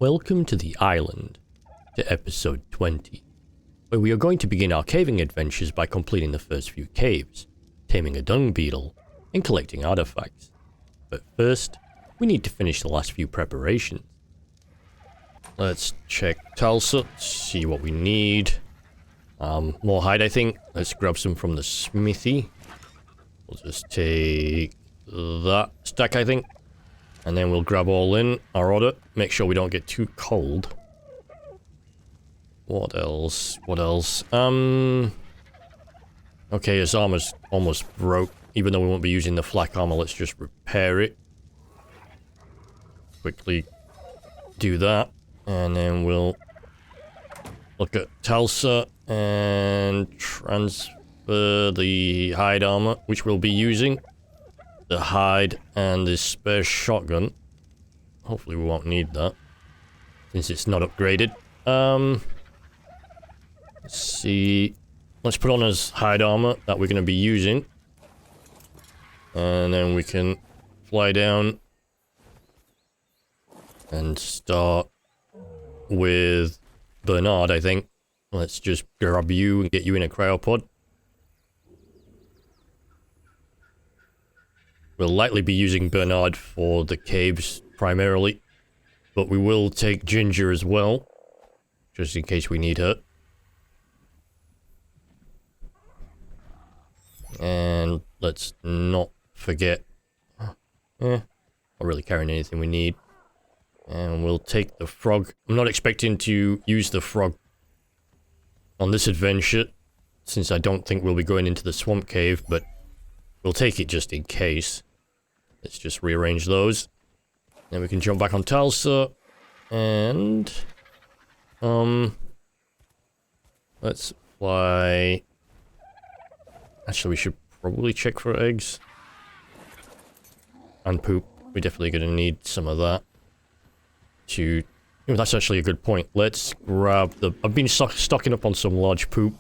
Welcome to the island, to episode 20, where we are going to begin our caving adventures by completing the first few caves, taming a dung beetle, and collecting artifacts. But first, we need to finish the last few preparations. Let's check Tulsa, see what we need. More hide, I think. Let's grab some from the smithy. We'll just take that stack, I think. And then we'll grab all in our order. Make sure we don't get too cold. What else? What else? Okay, his armor's almost broke. Even though we won't be using the flak armor, let's just repair it. Quickly do that. And then we'll look at Tulsa and transfer the hide armor, which we'll be using. The hide and the spare shotgun. Hopefully we won't need that, since it's not upgraded. Let's see. Let's put on his hide armor that we're going to be using. And then we can fly down and start with Bernard, I think. Let's just grab you and get you in a cryopod. We'll likely be using Bernard for the caves primarily, but we will take Ginger as well, just in case we need her. And let's not forget, not really carrying anything we need. And we'll take the frog. I'm not expecting to use the frog on this adventure, since I don't think we'll be going into the swamp cave, but we'll take it just in case. Let's just rearrange those. Then we can jump back on Tulsa. And let's fly. Actually, we should probably check for eggs. And poop. We're definitely gonna need some of that. That's actually a good point. Let's grab the... I've been stocking up on some large poop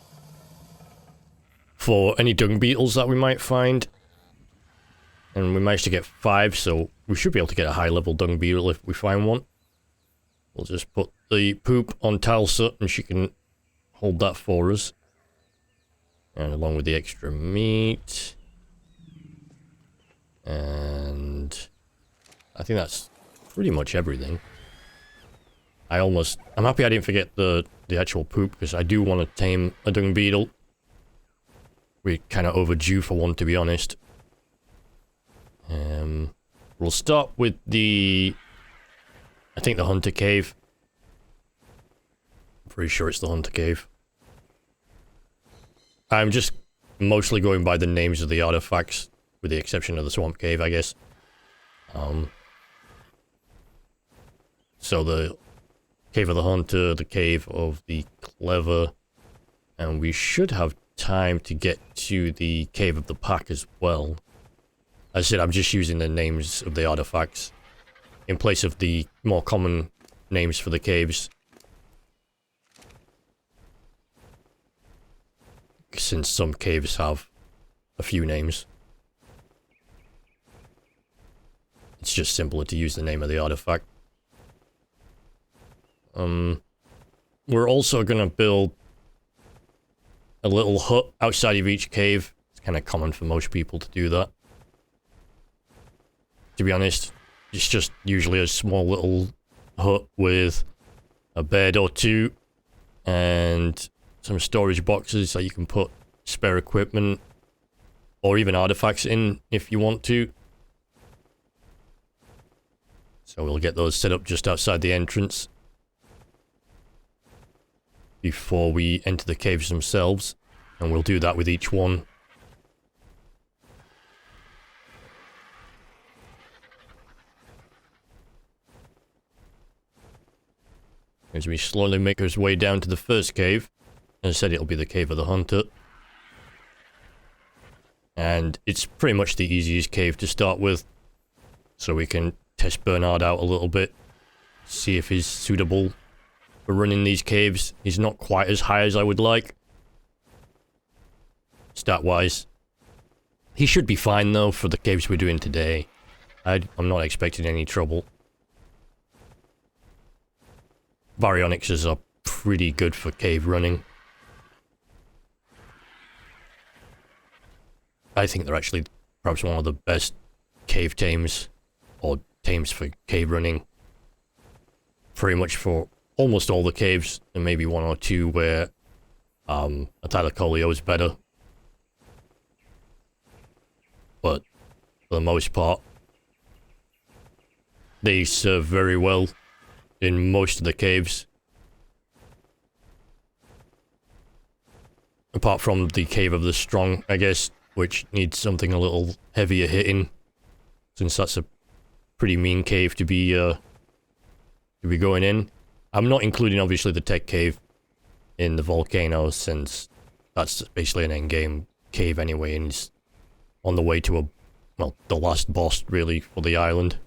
for any dung beetles that we might find. And we managed to get 5, so we should be able to get a high-level dung beetle if we find one. We'll just put the poop on Tulsa, and she can hold that for us. And along with the extra meat. And I think that's pretty much everything. I'm happy I didn't forget the actual poop, because I do want to tame a dung beetle. We're kind of overdue for one, to be honest. We'll start with I think the Hunter Cave. I'm pretty sure it's the Hunter Cave. I'm just mostly going by the names of the artifacts, with the exception of the Swamp Cave, I guess. So the Cave of the Hunter, the Cave of the Clever, and we should have time to get to the Cave of the Pack as well. As I said, I'm just using the names of the artifacts in place of the more common names for the caves. Since some caves have a few names. It's just simpler to use the name of the artifact. We're also gonna build a little hut outside of each cave. It's kind of common for most people to do that. To be honest, it's just usually a small little hut with a bed or two and some storage boxes that you can put spare equipment or even artifacts in if you want to. So we'll get those set up just outside the entrance before we enter the caves themselves, and we'll do that with each one. As we slowly make our way down to the first cave. As I said, it'll be the Cave of the Hunter. And it's pretty much the easiest cave to start with. So we can test Bernard out a little bit. See if he's suitable for running these caves. He's not quite as high as I would like. Stat-wise. He should be fine though for the caves we're doing today. I'm not expecting any trouble. Baryonyxes are pretty good for cave running. I think they're actually perhaps one of the best cave tames, or tames for cave running. Pretty much for almost all the caves, and maybe one or two where Untitled is better. But for the most part, they serve very well in most of the caves. Apart from the Cave of the Strong, I guess, which needs something a little heavier hitting, since that's a pretty mean cave to be going in. I'm not including, obviously, the tech cave in the volcano, since that's basically an endgame cave anyway, and it's on the way to the last boss, really, for the island.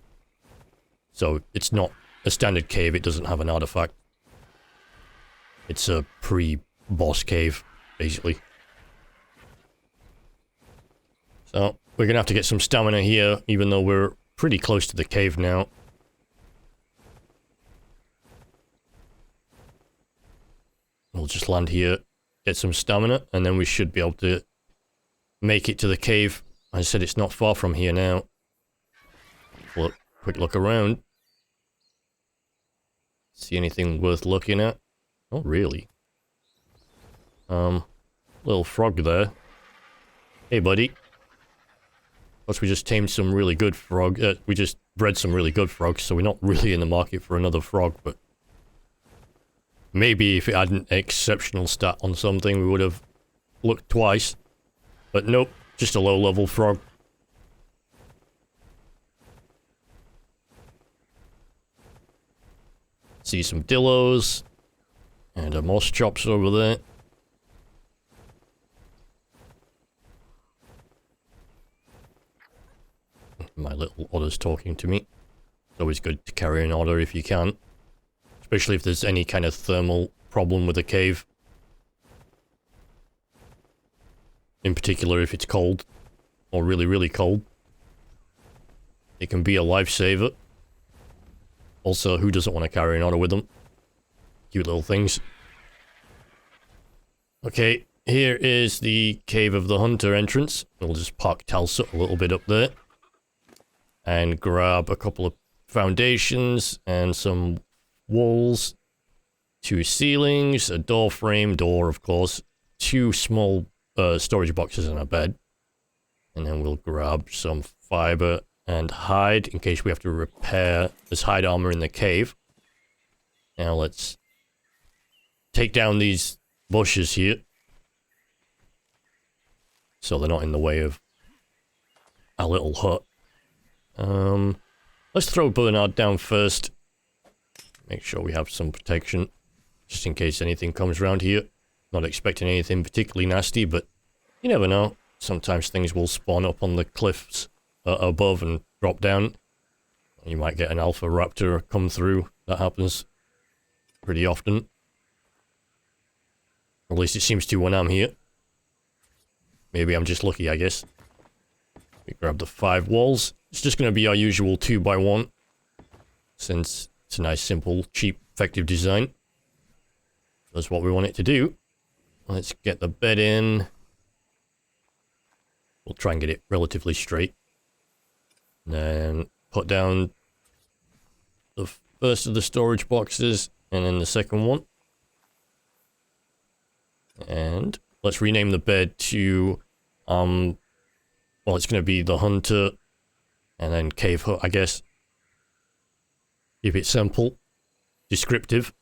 So, it's not a standard cave, it doesn't have an artifact. It's a pre-boss cave, basically. So, we're gonna have to get some stamina here, even though we're pretty close to the cave now. We'll just land here, get some stamina, and then we should be able to make it to the cave. As I said, it's not far from here now. Quick look around. See anything worth looking at? Not really. Little frog there. Hey, buddy. Plus, we just tamed some really good frog. We just bred some really good frogs, so we're not really in the market for another frog, but maybe if it had an exceptional stat on something, we would have looked twice. But nope, just a low-level frog. See some dillos. And a moss chops over there. My little otter's talking to me. It's always good to carry an otter if you can. Especially if there's any kind of thermal problem with a cave. In particular if it's cold. Or really, really cold. It can be a lifesaver. Also, who doesn't want to carry an otter with them? Cute little things. Okay, here is the Cave of the Hunter entrance. We'll just park Talsut a little bit up there. And grab a couple of foundations and some walls. 2 ceilings, a door frame, door of course. 2 small storage boxes and a bed. And then we'll grab some fiber and hide in case we have to repair this hide armor in the cave. Now let's take down these bushes here, so they're not in the way of our little hut. Let's throw Bernard down first. Make sure we have some protection, just in case anything comes around here. Not expecting anything particularly nasty, but you never know. Sometimes things will spawn up on the cliffs above and drop down. You might get an alpha raptor come through. That happens pretty often. Or at least it seems to when I'm here. Maybe I'm just lucky, I guess. We grab the 5 walls. It's just going to be our usual 2x1. Since it's a nice, simple, cheap, effective design. That's what we want it to do. Let's get the bed in. We'll try and get it relatively straight. Then put down the first of the storage boxes and then the second one. And let's rename the bed to, well, it's going to be the Hunter and then Cave Hut, I guess. Keep it simple, descriptive.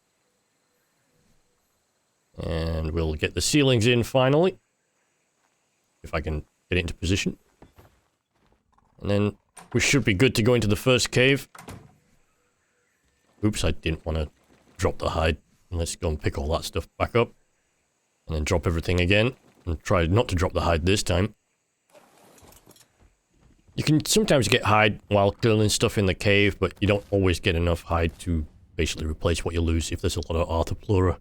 And we'll get the ceilings in finally. If I can get it into position. And then we should be good to go into the first cave. Oops, I didn't want to drop the hide. Let's go and pick all that stuff back up. And then drop everything again. And try not to drop the hide this time. You can sometimes get hide while killing stuff in the cave, but you don't always get enough hide to basically replace what you lose if there's a lot of Arthropleura.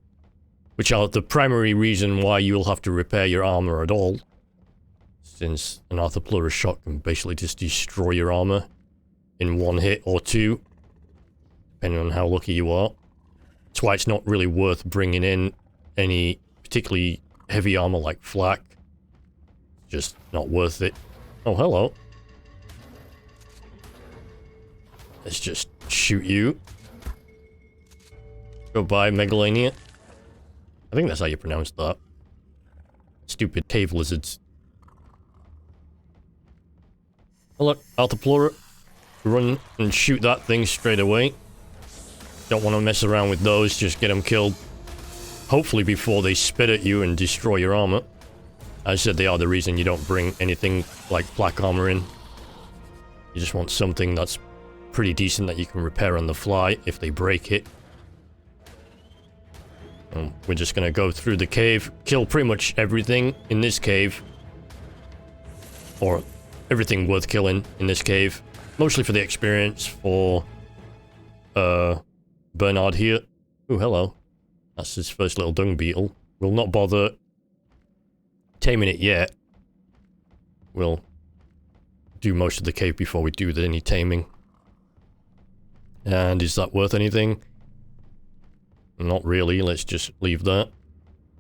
Which are the primary reason why you'll have to repair your armor at all. Since an Arthropleura shot can basically just destroy your armor in 1 hit or 2. Depending on how lucky you are. That's why it's not really worth bringing in any particularly heavy armor like flak. Just not worth it. Oh, hello. Let's just shoot you. Goodbye, Megalania. I think that's how you pronounce that. Stupid cave lizards. Oh look, Altaplura. Run and shoot that thing straight away. Don't want to mess around with those, just get them killed. Hopefully before they spit at you and destroy your armor. As I said, they are the reason you don't bring anything like black armor in. You just want something that's pretty decent that you can repair on the fly if they break it. And we're just gonna go through the cave, kill pretty much everything in this cave. Or everything worth killing in this cave. Mostly for the experience for Bernard here. Oh, hello. That's his first little dung beetle. We'll not bother taming it yet. We'll do most of the cave before we do any taming. And is that worth anything? Not really, let's just leave that.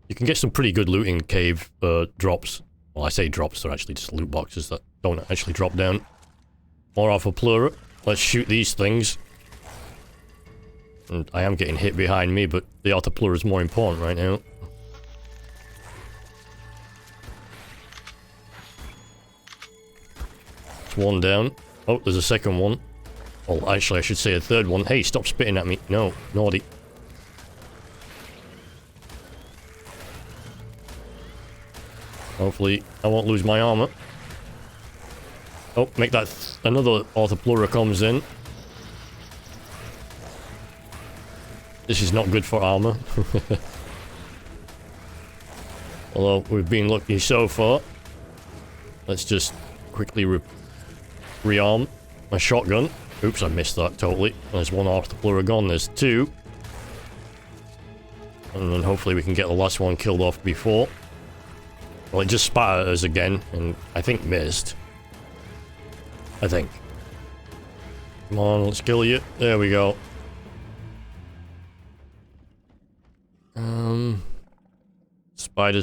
You can get some pretty good loot in cave drops. Well, I say drops, they're actually just loot boxes that don't actually drop down. More Altaplura. Let's shoot these things. And I am getting hit behind me, but the Altaplura is more important right now. It's one down. Oh, there's a second one. Well, actually, I should say a third one. Hey, stop spitting at me. No, naughty. Hopefully, I won't lose my armor. Oh, make that... another Altaplura comes in. This is not good for armor. Although, we've been lucky so far. Let's just quickly rearm my shotgun. Oops, I missed that totally. There's one Altaplura gone, there's two. And then hopefully we can get the last one killed off before. Well, it just spat at us again, and I think missed. I think. Come on, let's kill you. There we go.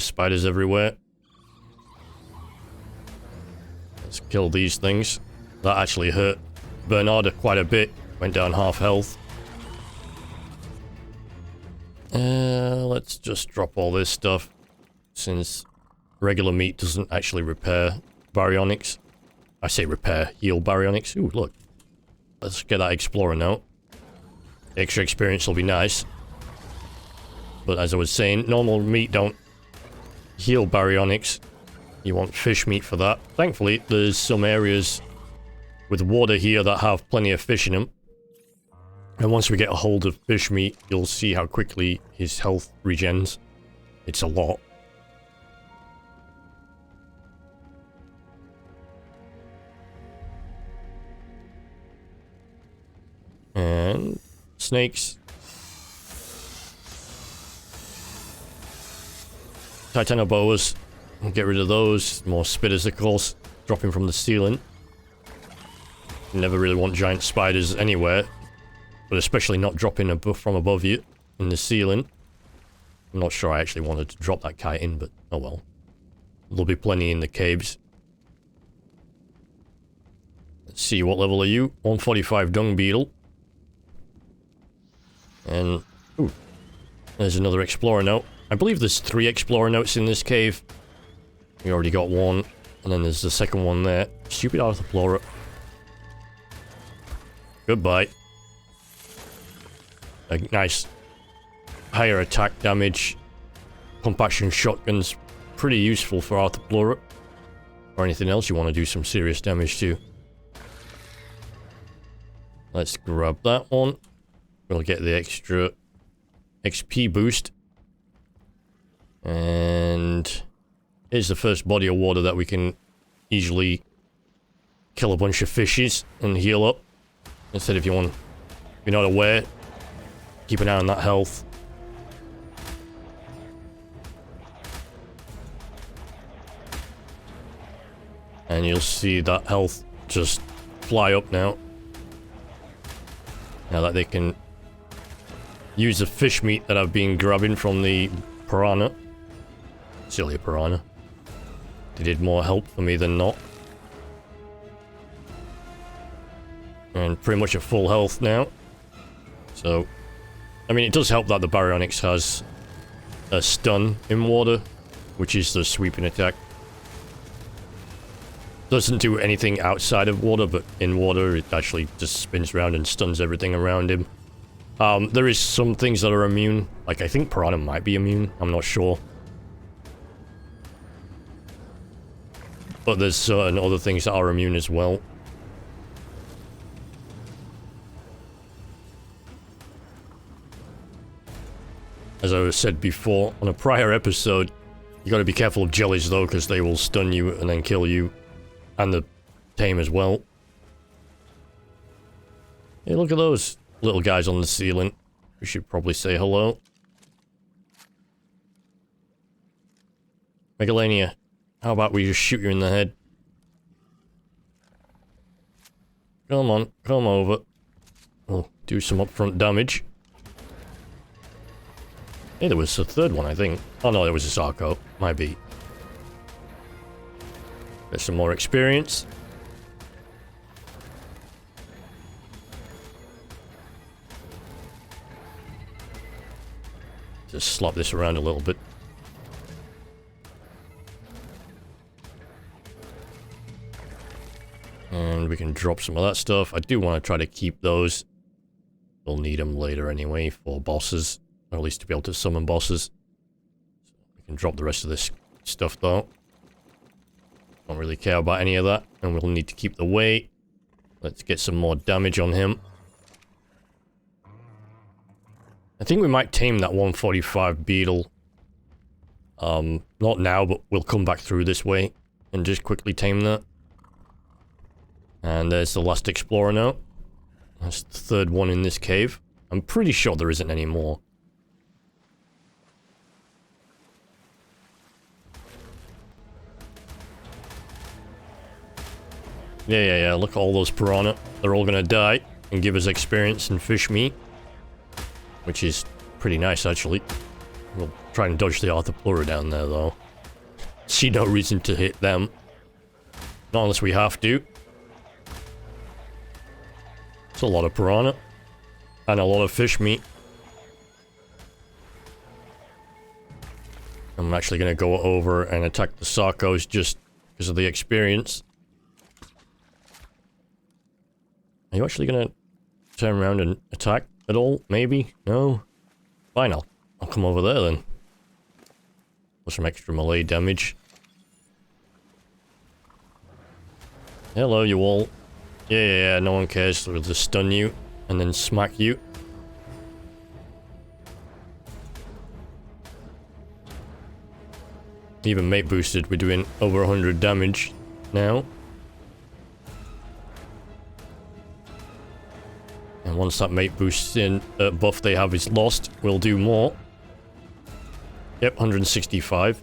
Spiders everywhere. Let's kill these things. That actually hurt Bernard quite a bit. Went down half health. Let's just drop all this stuff, since regular meat doesn't actually repair baryonyx. I say repair, heal baryonyx. Ooh, look. Let's get that explorer now. Extra experience will be nice. But as I was saying, normal meat don't heal baryonyx. You want fish meat for that. Thankfully, there's some areas with water here that have plenty of fish in them. And once we get a hold of fish meat, you'll see how quickly his health regens. It's a lot. And snakes. Titanoboas. Get rid of those. More spitters, of course, dropping from the ceiling. You never really want giant spiders anywhere, but especially not dropping from above you in the ceiling. I'm not sure I actually wanted to drop that kite in, but oh well. There'll be plenty in the caves. Let's see, what level are you? 145 dung beetle. And, ooh, there's another explorer note. I believe there's 3 explorer notes in this cave. We already got one, and then there's the second one there. Stupid Altaplura. Goodbye. A nice higher attack damage. Pump action shotgun's pretty useful for Altaplura. Or anything else you want to do some serious damage to. Let's grab that one. We'll get the extra XP boost. And here's the first body of water that we can easily kill a bunch of fishes and heal up. Instead, if you're not aware, keep an eye on that health. And you'll see that health just fly up now. Now that they can use the fish meat that I've been grabbing from the piranha. Silly piranha. They did more help for me than not. And pretty much at full health now. So, I mean, it does help that the Baryonyx has a stun in water, which is the sweeping attack. Doesn't do anything outside of water, but in water it actually just spins around and stuns everything around him. There is some things that are immune. Like, I think Piranha might be immune. I'm not sure. But there's certain other things that are immune as well. As I said before on a prior episode, you gotta be careful of jellies though, because they will stun you and then kill you. And the tame as well. Hey, look at those little guys on the ceiling. We should probably say hello. Megalania, how about we just shoot you in the head? Come on, come over. We'll do some upfront damage. Hey, there was a third one, I think. Oh no, there was a Sarko. Might be. Get some more experience. Just slop this around a little bit. And we can drop some of that stuff. I do want to try to keep those. We'll need them later anyway for bosses. Or at least to be able to summon bosses. We can drop the rest of this stuff though. Don't really care about any of that. And we'll need to keep the weight. Let's get some more damage on him. I think we might tame that 145 beetle. Not now, but we'll come back through this way. And just quickly tame that. And there's the last explorer now. That's the third one in this cave. I'm pretty sure there isn't any more. Yeah, look at all those piranha. They're all gonna die and give us experience and fish meat. Which is pretty nice, actually. We'll try and dodge the Arthropleura down there, though. See no reason to hit them. Not unless we have to. It's a lot of piranha. And a lot of fish meat. I'm actually gonna go over and attack the Sarkos just because of the experience. Are you actually gonna turn around and attack at all? Maybe? No? Fine, I'll come over there then. For some extra melee damage. Hello, you all. Yeah, no one cares. We'll just stun you and then smack you. Even mate boosted, we're doing over 100 damage now. And once that mate boost in buff they have is lost, we'll do more. Yep, 165.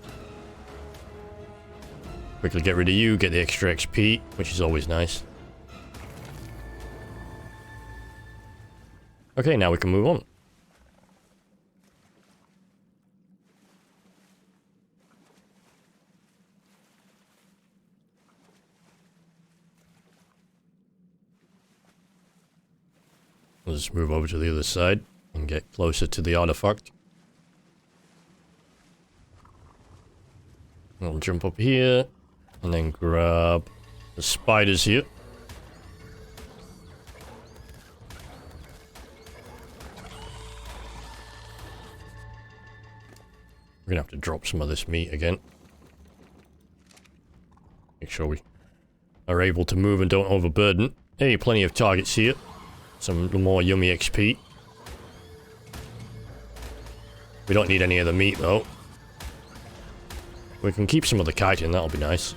Quickly get rid of you, get the extra XP, which is always nice. Okay, now we can move on. Let's move over to the other side and get closer to the artifact. I'll jump up here and then grab the spiders here. We're gonna have to drop some of this meat again. Make sure we are able to move and don't overburden. Hey, plenty of targets here. Some more yummy XP. We don't need any of the meat though. We can keep some of the chitin, that'll be nice.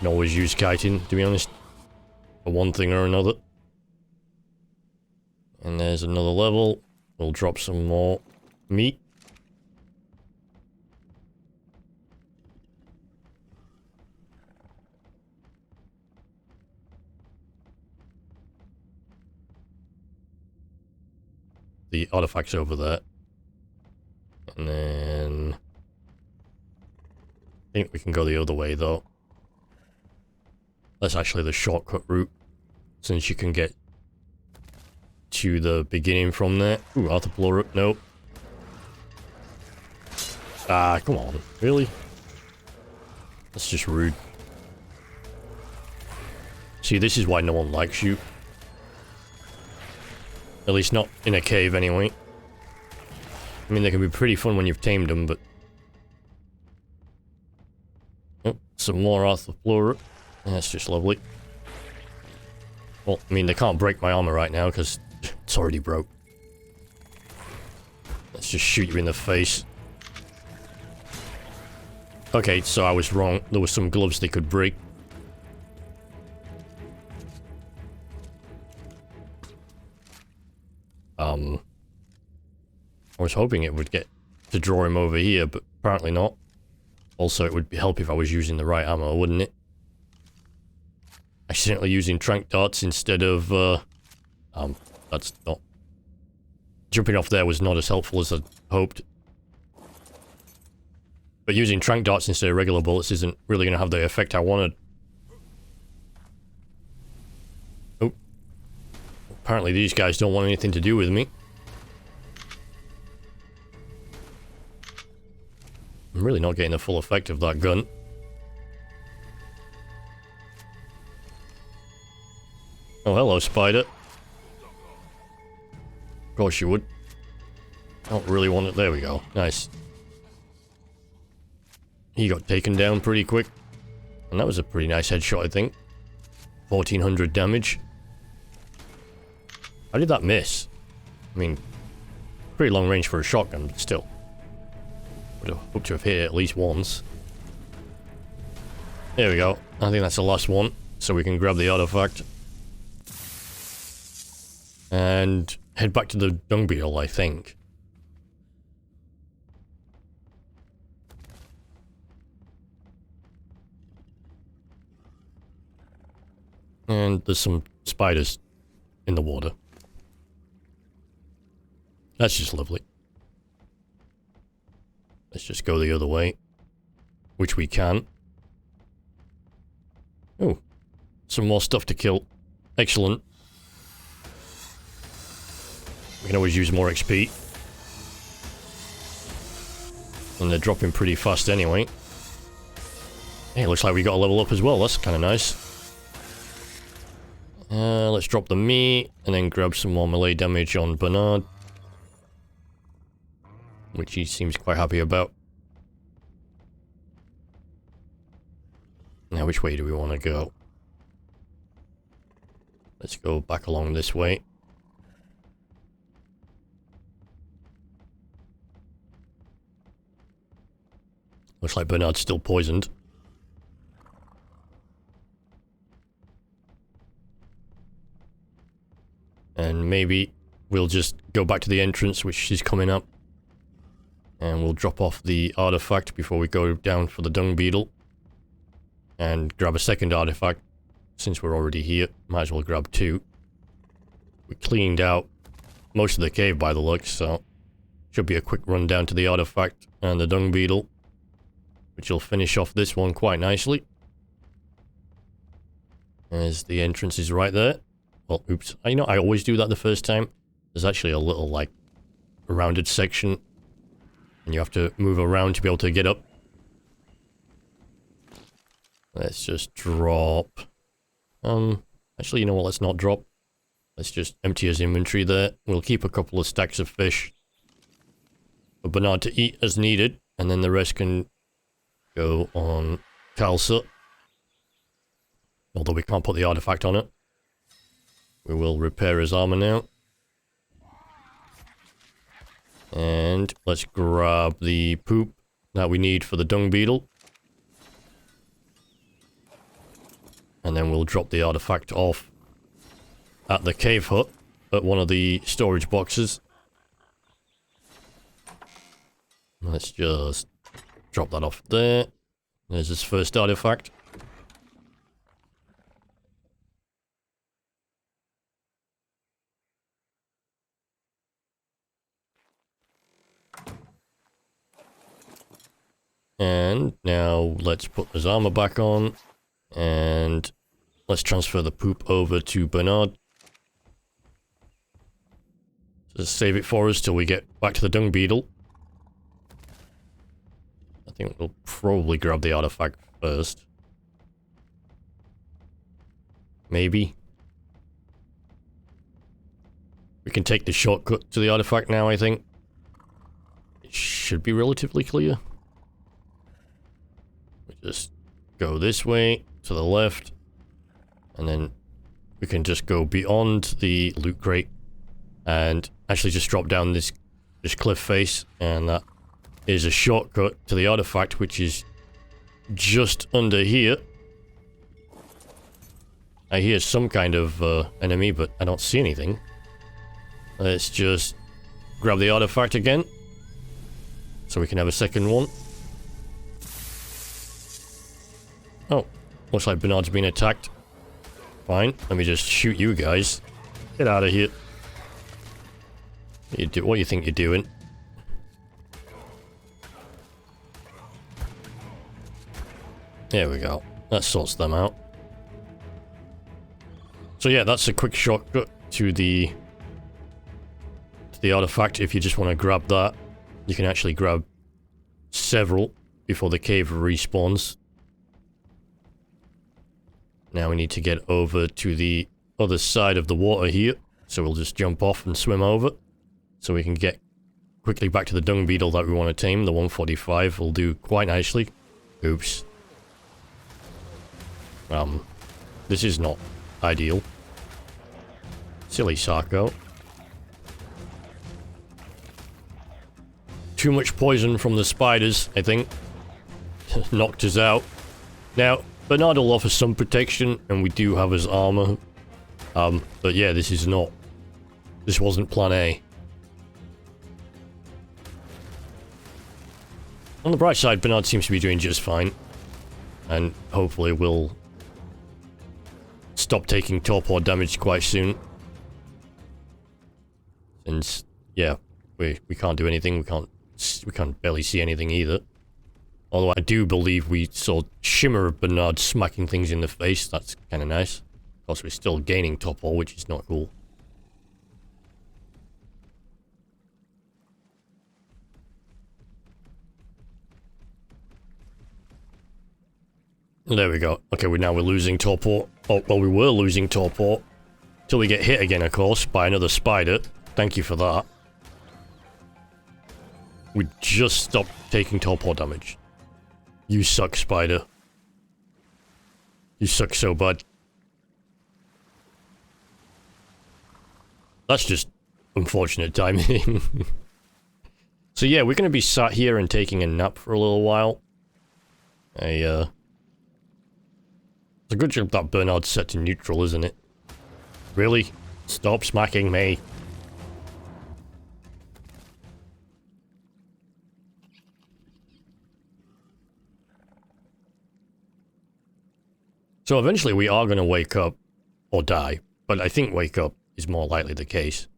Can always use chitin, to be honest. For one thing or another. And there's another level. We'll drop some more meat. the artifacts over there. And then... I think we can go the other way, though. That's actually the shortcut route, since you can get to the beginning from there. Ooh, Arthroplural, nope. Ah, come on, really? That's just rude. See, this is why no one likes you. At least not in a cave, anyway. I mean, they can be pretty fun when you've tamed them, but... Oh, some more Arthroplural. That's just lovely. Well, I mean, they can't break my armor right now, because it's already broke. Let's just shoot you in the face. Okay, so I was wrong. There were some gloves they could break. I was hoping it would get to draw him over here, but apparently not. Also, it would help if I was using the right ammo, wouldn't it? Accidentally using trank darts instead of, that's not... Jumping off there was not as helpful as I hoped. But using trank darts instead of regular bullets isn't really going to have the effect I wanted. Oh. Apparently these guys don't want anything to do with me. I'm really not getting the full effect of that gun. Oh, hello, spider. Of course you would. I don't really want it. There we go. Nice. He got taken down pretty quick. And that was a pretty nice headshot, I think. 1400 damage. How did that miss? I mean, pretty long range for a shotgun, but still. Would have hoped to have hit it at least once. There we go. I think that's the last one. So we can grab the artifact. And head back to the dung beetle, I think. And there's some spiders in the water. That's just lovely. Let's just go the other way. Which we can. Oh. Some more stuff to kill. Excellent. We can always use more XP. And they're dropping pretty fast anyway. Hey, looks like we got a level up as well. That's kind of nice. Let's drop the meat, and then grab some more melee damage on Bernard. Which he seems quite happy about. Now, which way do we want to go? Let's go back along this way. Looks like Bernard's still poisoned. And maybe we'll just go back to the entrance, which is coming up. And we'll drop off the artifact before we go down for the dung beetle. And grab a second artifact. Since we're already here, might as well grab two. We cleaned out most of the cave by the looks, so... Should be a quick run down to the artifact and the dung beetle. Which will finish off this one quite nicely. As the entrance is right there. Well, oops. I know I always do that the first time. There's actually a little, like, rounded section. And you have to move around to be able to get up. Let's just drop. Actually, you know what? Let's not drop. Let's just empty his inventory there. We'll keep a couple of stacks of fish for Bernard to eat as needed. And then the rest can go on Kalsa. Although we can't put the artifact on it. We will repair his armor now. And let's grab the poop that we need for the dung beetle. And then we'll drop the artifact off at the cave hut at one of the storage boxes. Let's just drop that off there. There's his first artifact. And now let's put his armor back on. And let's transfer the poop over to Bernard. Just save it for us till we get back to the dung beetle. I think we'll probably grab the artifact first. Maybe. We can take the shortcut to the artifact now, I think. It should be relatively clear. We just go this way, to the left, and then we can just go beyond the loot crate and actually just drop down this cliff face, and that is a shortcut to the artifact, which is just under here. I hear some kind of enemy, but I don't see anything. Let's just grab the artifact again, so we can have a second one. Oh, looks like Bernard's been attacked. Fine, let me just shoot you guys. Get out of here. What do you think you're doing? There we go. That sorts them out. So yeah, that's a quick shortcut to the artifact. If you just want to grab that, you can actually grab several before the cave respawns. Now we need to get over to the other side of the water here, so we'll just jump off and swim over, so we can get quickly back to the dung beetle that we want to tame. The 145 will do quite nicely. Oops. This is not ideal. Silly Sarko. Too much poison from the spiders, I think. Knocked us out. Now, Bernard will offer some protection, and we do have his armor. But yeah, this wasn't plan A. On the bright side, Bernard seems to be doing just fine. And hopefully we'll stop taking torpor damage quite soon. Since, yeah, we can't do anything, we can't barely see anything either. Although I do believe we saw shimmer of Bernard smacking things in the face. That's kind of nice. Of course, we're still gaining torpor, which is not cool. There we go. Okay, we're losing torpor. Oh, well, we were losing torpor. Till we get hit again, of course, by another spider. Thank you for that. We just stopped taking torpor damage. You suck, spider. You suck so bad. That's just unfortunate timing. So yeah, we're gonna be sat here and taking a nap for a little while. It's a good job that Bernard's set to neutral, isn't it? Really? Stop smacking me. So eventually we are going to wake up, or die, but I think wake up is more likely the case.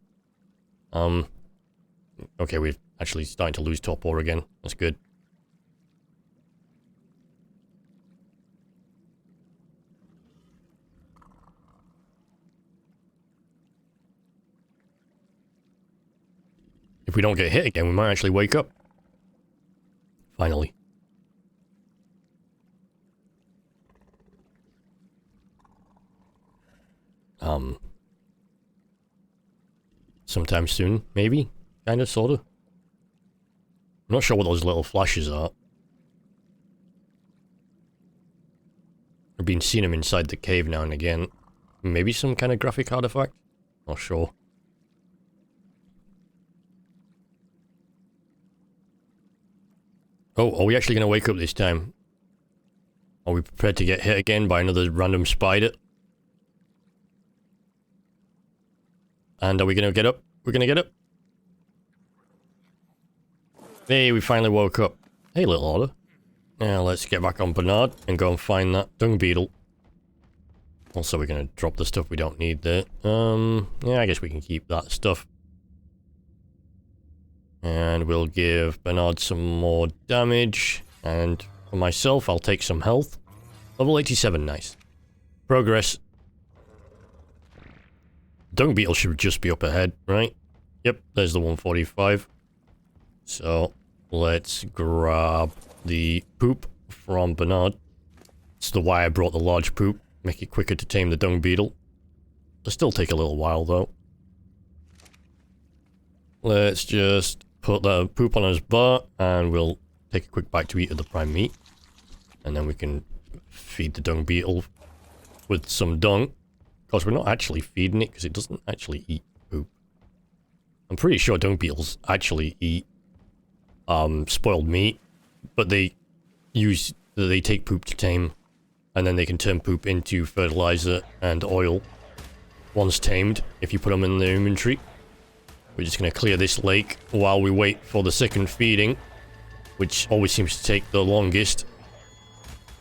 Okay, we're actually starting to lose torpor again. That's good. If we don't get hit again, we might actually wake up. Finally. Sometime soon, maybe? Kinda, sorta. I'm not sure what those little flashes are. I've been seeing them inside the cave now and again. Maybe some kind of graphic artifact? Not sure. Oh, are we actually gonna wake up this time? Are we prepared to get hit again by another random spider? And are we gonna get up? We're gonna get up? Hey, we finally woke up. Hey, little order. Now let's get back on Bernard and go and find that dung beetle. Also, we're gonna drop the stuff we don't need there. Yeah, I guess we can keep that stuff. And we'll give Bernard some more damage. And for myself, I'll take some health. Level 87, nice. Progress. Dung beetle should just be up ahead, right? Yep, there's the 145. So, let's grab the poop from Bernard. It's the why I brought the large poop. Make it quicker to tame the dung beetle. It'll still take a little while, though. Let's just put the poop on his butt, and we'll take a quick bite to eat of the prime meat. And then we can feed the dung beetle with some dung. Of course, we're not actually feeding it, because it doesn't actually eat poop. I'm pretty sure dung beetles actually eat spoiled meat, but they take poop to tame, and then they can turn poop into fertilizer and oil once tamed, if you put them in their inventory. We're just going to clear this lake while we wait for the second feeding, which always seems to take the longest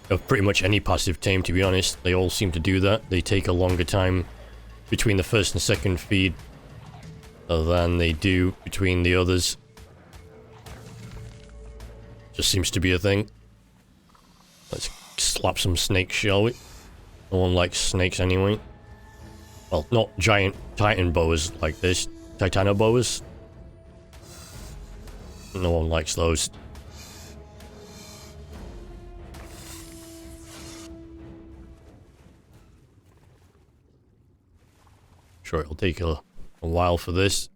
of pretty much any passive tame, to be honest. They all seem to do that. They take a longer time between the first and second feed than they do between the others. Just seems to be a thing. Let's slap some snakes, shall we? No one likes snakes anyway. Well, not giant titan boas like this. Titano boas. No one likes those. Sure, it'll take a while for this.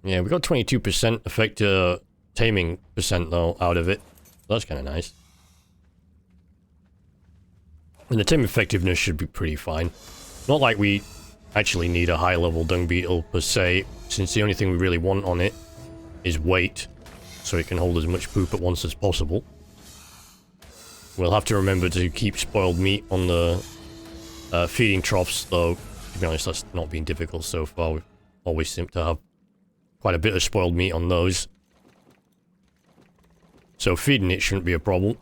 Yeah, we got 22% effective taming percent though out of it. That's kind of nice. And the tame effectiveness should be pretty fine. Not like we actually need a high level dung beetle per se, since the only thing we really want on it is weight, so it can hold as much poop at once as possible. We'll have to remember to keep spoiled meat on the feeding troughs, though. To be honest, that's not been difficult so far. We always seem to have quite a bit of spoiled meat on those. So feeding it shouldn't be a problem.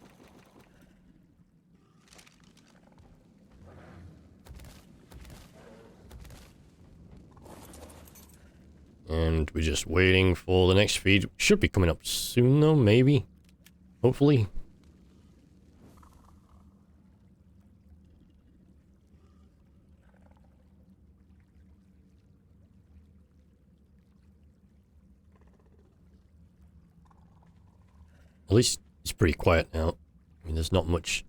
And we're just waiting for the next feed. Should be coming up soon though, maybe. Hopefully. At least it's pretty quiet now. I mean, there's not much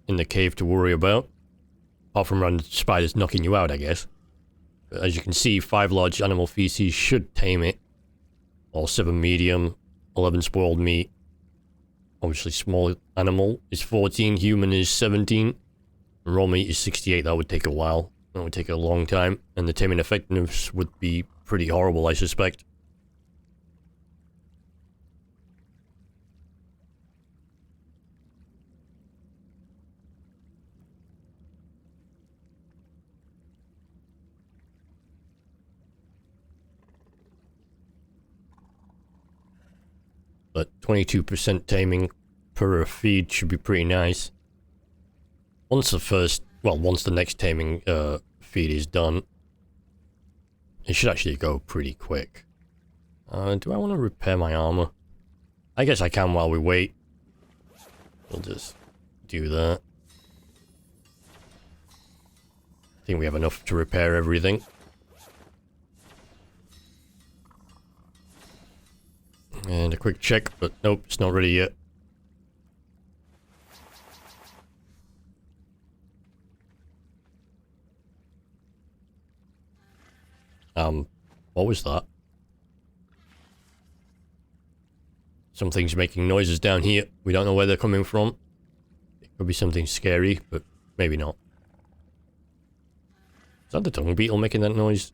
in the cave to worry about. Apart from random spiders knocking you out, I guess. But as you can see, 5 large animal feces should tame it. Or 7 medium, 11 spoiled meat. Obviously, small animal is 14, human is 17. And raw meat is 68, that would take a while. That would take a long time. And the taming effectiveness would be pretty horrible, I suspect. But 22% taming per feed should be pretty nice. Once the next taming feed is done, it should actually go pretty quick. Do I want to repair my armor? I guess I can while we wait. We'll just do that. I think we have enough to repair everything. And a quick check, but nope, it's not ready yet. What was that? Something's making noises down here. We don't know where they're coming from. It could be something scary, but maybe not. Is that the dung beetle making that noise?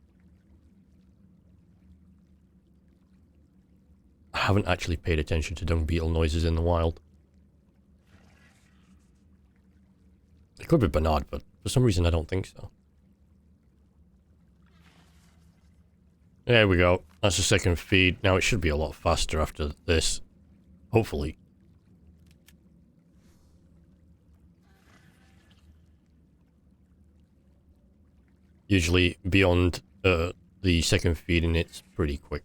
I haven't actually paid attention to dung beetle noises in the wild. It could be Bernard, but for some reason I don't think so. There we go. That's the second feed. Now it should be a lot faster after this. Hopefully. Usually beyond the second feed, and it's pretty quick.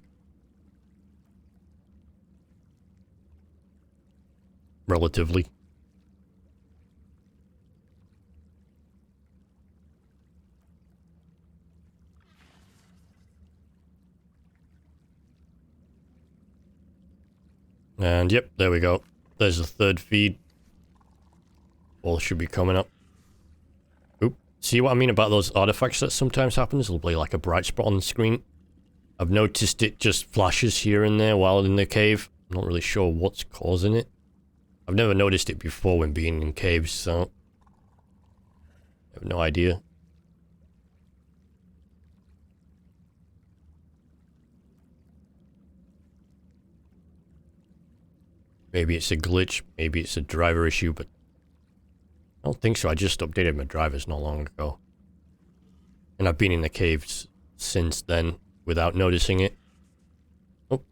relatively. And yep, there we go. There's the third feed. All should be coming up. Oop. See what I mean about those artifacts that sometimes happens? It'll be like a bright spot on the screen. I've noticed it just flashes here and there while in the cave. I'm not really sure what's causing it. I've never noticed it before when being in caves, so I have no idea. Maybe it's a glitch, maybe it's a driver issue, but I don't think so. I just updated my drivers not long ago. And I've been in the caves since then without noticing it. Oh.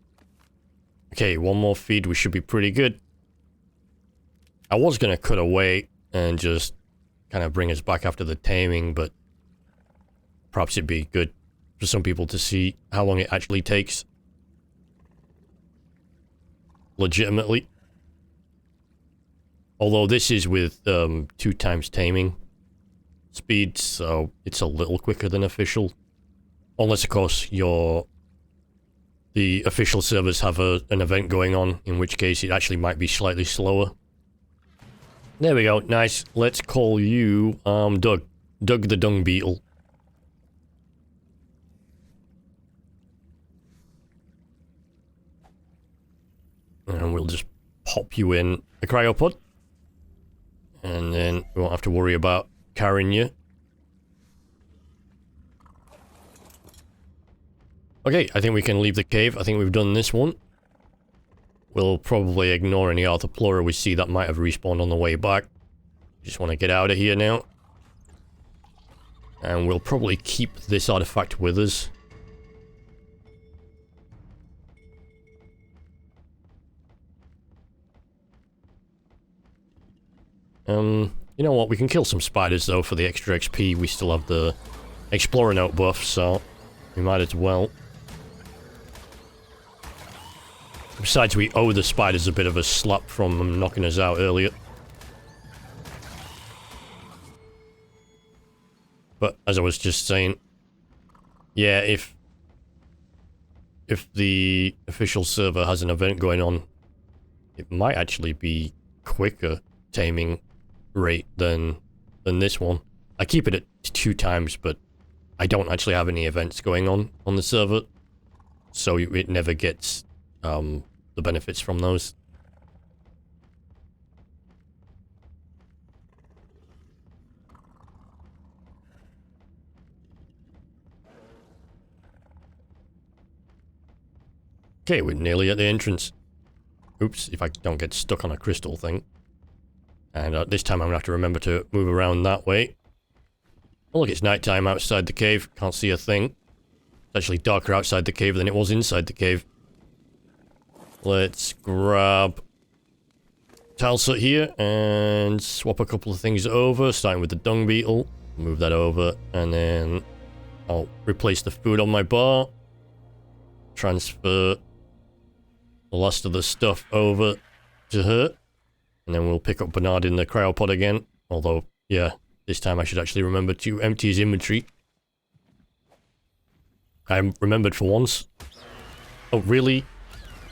Okay, one more feed, we should be pretty good. I was going to cut away and just kind of bring us back after the taming, but perhaps it'd be good for some people to see how long it actually takes. Legitimately. Although this is with 2 times taming speed, so it's a little quicker than official. Unless, of course, the official servers have an event going on, in which case it actually might be slightly slower. There we go, nice. Let's call you Doug. Doug the Dung Beetle. And we'll just pop you in the cryopod. And then we won't have to worry about carrying you. Okay, I think we can leave the cave. I think we've done this one. We'll probably ignore any Arthropleura we see that might have respawned on the way back. Just want to get out of here now. And we'll probably keep this artifact with us. You know what, we can kill some spiders though for the extra XP. We still have the Explorer Note buff, so we might as well. Besides, we owe the spiders a bit of a slap from them knocking us out earlier. But, as I was just saying, yeah, if the official server has an event going on, it might actually be quicker taming rate than this one. I keep it at 2 times, but I don't actually have any events going on the server, so it never gets the benefits from those. Okay, we're nearly at the entrance. Oops, if I don't get stuck on a crystal thing. And this time I'm going to have to remember to move around that way. Oh look, it's nighttime outside the cave. Can't see a thing. It's actually darker outside the cave than it was inside the cave. Let's grab Talsut here and swap a couple of things over, starting with the dung beetle. Move that over, and then I'll replace the food on my bar. Transfer the last of the stuff over to her. And then we'll pick up Bernard in the cryopod again. Although, yeah, this time I should actually remember to empty his inventory. I remembered for once. Oh, really?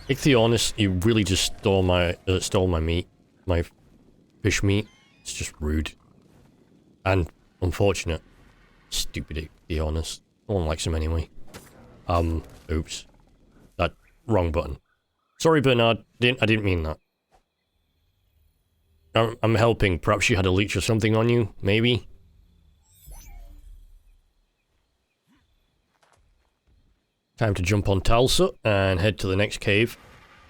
Ichthyornis, you really just stole my meat. My fish meat. It's just rude. And unfortunate. Stupid Ichthyornis. No one likes him anyway. Oops. That wrong button. Sorry, Bernard. I didn't mean that. I'm helping. Perhaps you had a leech or something on you, maybe? Time to jump on Talsut and head to the next cave,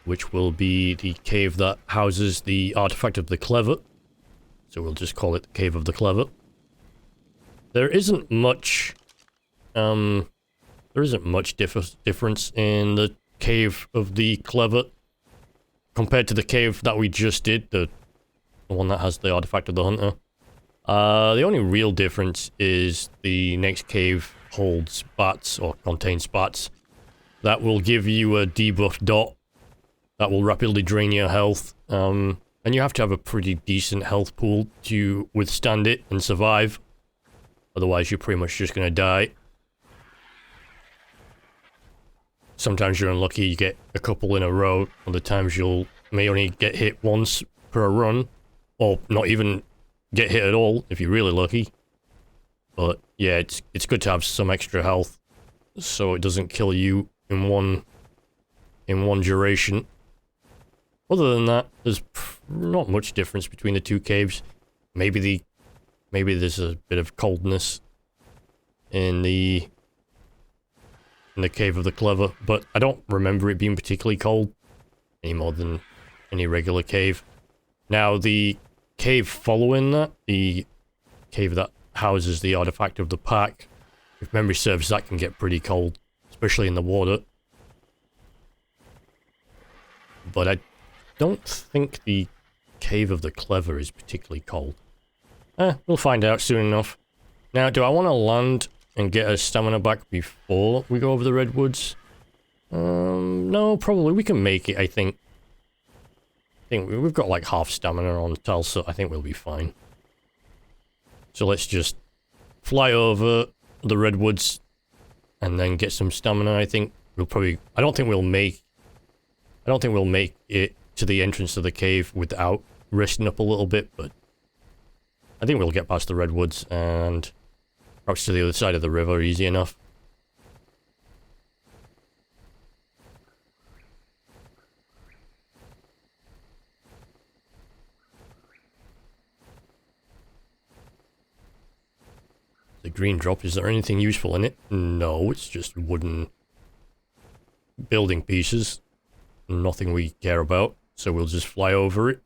which will be the cave that houses the artifact of the Clever. So we'll just call it the Cave of the Clever. There isn't much, difference in the Cave of the Clever compared to the cave that we just did, the one that has the artifact of the Hunter. The only real difference is the next cave holds bats, or contains bats, that will give you a debuff dot that will rapidly drain your health. And you have to have a pretty decent health pool to withstand it and survive. Otherwise, you're pretty much just gonna die. Sometimes you're unlucky, you get a couple in a row. Other times may only get hit once per run. Or not even get hit at all, if you're really lucky. But yeah, it's good to have some extra health, so it doesn't kill you in one duration. Other than that, there's not much difference between the two caves. Maybe there's a bit of coldness in the Cave of the Clever, but I don't remember it being particularly cold any more than any regular cave. Now, the cave following that, the cave that houses the artifact of the pack, if memory serves, that can get pretty cold, especially in the water. But I don't think the Cave of the Clever is particularly cold. We'll find out soon enough. Now, do I want to land and get a stamina back before we go over the redwoods? No, probably. We can make it, I think. We've got like half stamina on Tulsa. I think we'll be fine. So let's just fly over the redwoods and then get some stamina. I think we'll probably... I don't think we'll make it to the entrance of the cave without resting up a little bit, but I think we'll get past the redwoods and perhaps to the other side of the river easy enough. The green drop, is there anything useful in it? No, it's just wooden building pieces. Nothing we care about, so we'll just fly over it.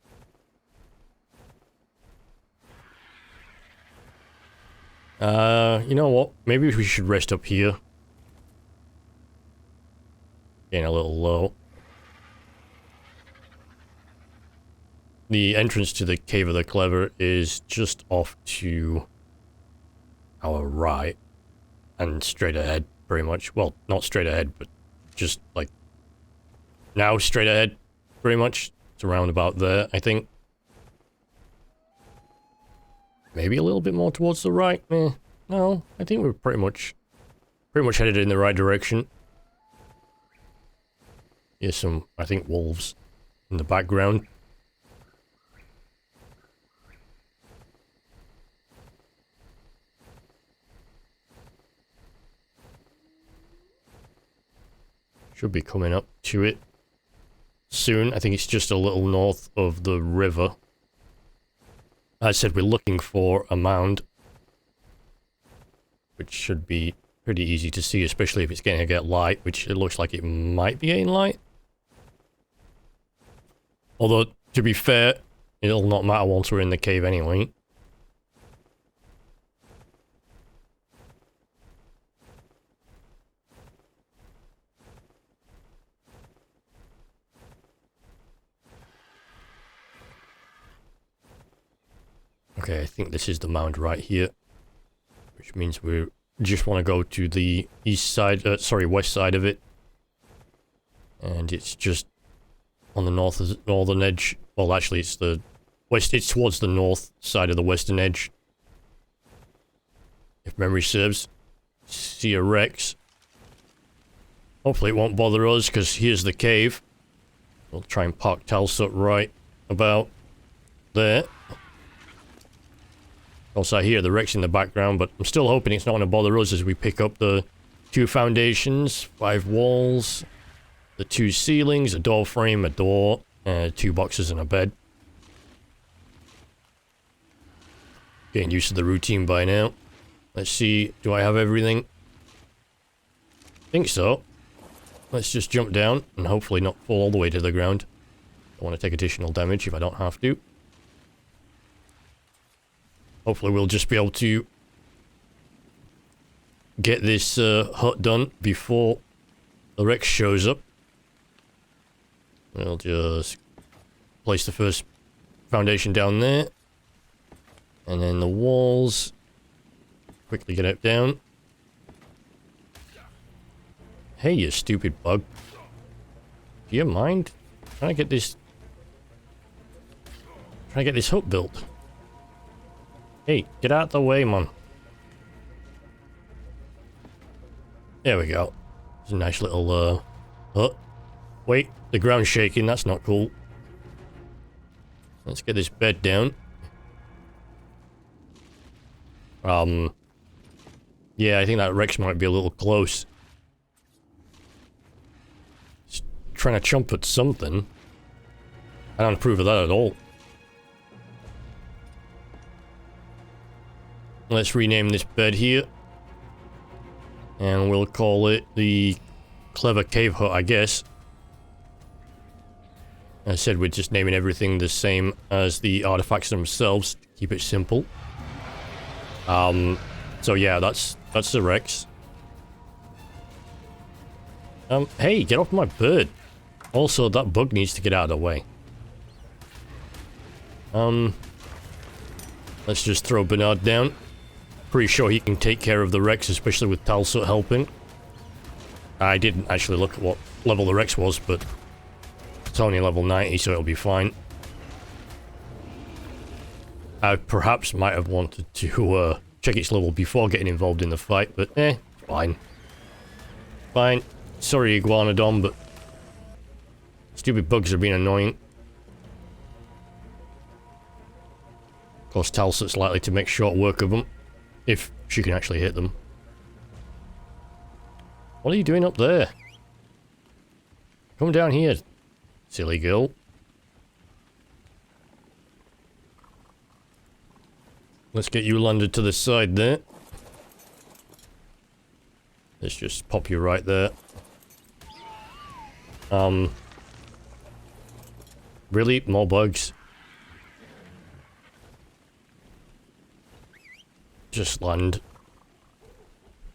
You know what? Maybe we should rest up here. Getting a little low. The entrance to the Cave of the Clever is just off to our right and straight ahead, pretty much. Well, not straight ahead, but just like now straight ahead, pretty much. It's around about there, I think. Maybe a little bit more towards the right. No, I think we're pretty much headed in the right direction. Here's some, I think, wolves in the background. Should be coming up to it soon. I think it's just a little north of the river. I said we're looking for a mound, which should be pretty easy to see, especially if it's going to get light, which it looks like it might be getting light. Although, to be fair, it'll not matter once we're in the cave anyway. Okay, I think this is the mound right here, which means we just want to go to the east side, west side of it. And it's just on the northern edge. Well, actually, it's the west. It's towards the north side of the western edge, if memory serves. See a Rex. Hopefully, it won't bother us because here's the cave. We'll try and park Talsut right about there. Also, I hear the Rex in the background, but I'm still hoping it's not going to bother us as we pick up the 2 foundations, 5 walls, the 2 ceilings, a door frame, a door, 2 boxes and a bed. Getting used to the routine by now. Let's see, do I have everything? Think so. Let's just jump down and hopefully not fall all the way to the ground. I want to take additional damage if I don't have to. Hopefully we'll just be able to get this hut done before the Rex shows up. We'll just place the first foundation down there. And then the walls. Quickly get it down. Hey, you stupid bug. Do you mind? Can I get this? Trying to get this hut built. Hey, get out the way, man. There we go. It's a nice little hut. Wait, the ground's shaking, that's not cool. Let's get this bed down. Yeah, I think that Rex might be a little close. It's trying to chomp at something. I don't approve of that at all. Let's rename this bed here. And we'll call it the Clever Cave Hut, I guess. I said we're just naming everything the same as the artifacts themselves to keep it simple. So yeah, that's the Rex. Hey, get off my bird. Also, that bug needs to get out of the way. Let's just throw Bernard down. Pretty sure he can take care of the Rex, especially with Talsut helping. I didn't actually look at what level the Rex was, but it's only level 90, so it'll be fine. I perhaps might have wanted to check its level before getting involved in the fight, but fine. Fine. Sorry, Iguanodon, but stupid bugs are being annoying. Of course, Talsut's likely to make short work of them, if she can actually hit them. What are you doing up there? Come down here, silly girl. Let's get you landed to the side there. Let's just pop you right there. Really? More bugs? Just land.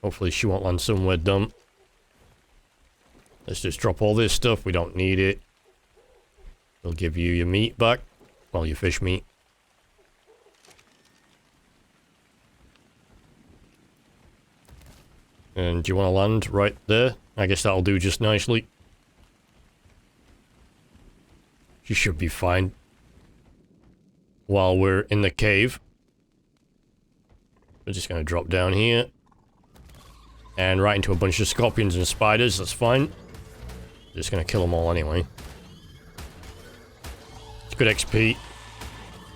Hopefully she won't land somewhere dumb. Let's just drop all this stuff. We don't need it. We'll give you your meat back. Well, your fish meat. And do you want to land right there? I guess that'll do just nicely. She should be fine. While we're in the cave. We're just going to drop down here. And right into a bunch of scorpions and spiders, that's fine. Just going to kill them all anyway. It's good XP.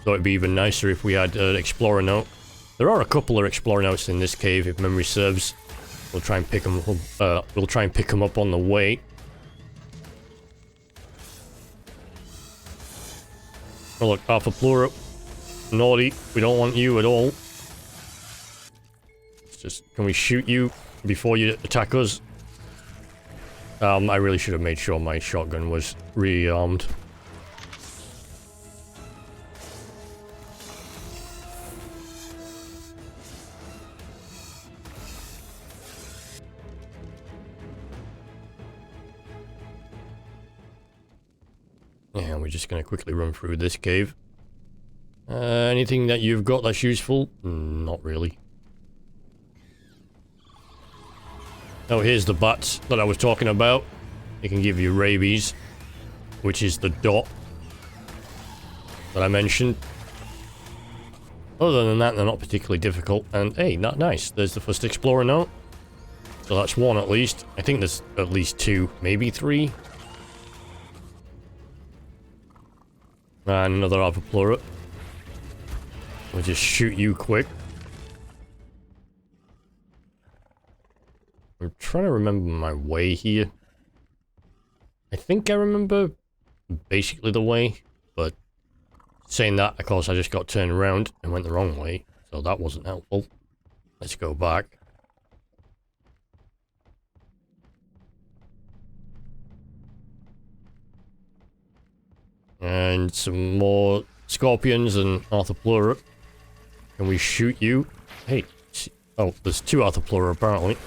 Thought it'd be even nicer if we had an explorer note. There are a couple of explorer notes in this cave, if memory serves. We'll try and pick them up, up on the way. Oh look, Alpha Plura. Naughty. We don't want you at all. It's just, can we shoot you before you attack us? I really should have made sure my shotgun was rearmed. And we're just going to quickly run through this cave. Anything that you've got that's useful? Not really. Oh, here's the bats that I was talking about. It can give you rabies, which is the dot that I mentioned. Other than that, they're not particularly difficult. And hey, not nice. There's the first explorer note. So that's one at least. I think there's at least two, maybe three. And another Alpha Plura. We'll just shoot you quick. I'm trying to remember my way here. I think I remember basically the way, but saying that, of course, I just got turned around and went the wrong way, so that wasn't helpful. Let's go back. And some more scorpions and Arthroplura. Can we shoot you? Hey, oh, there's two Arthroplura apparently.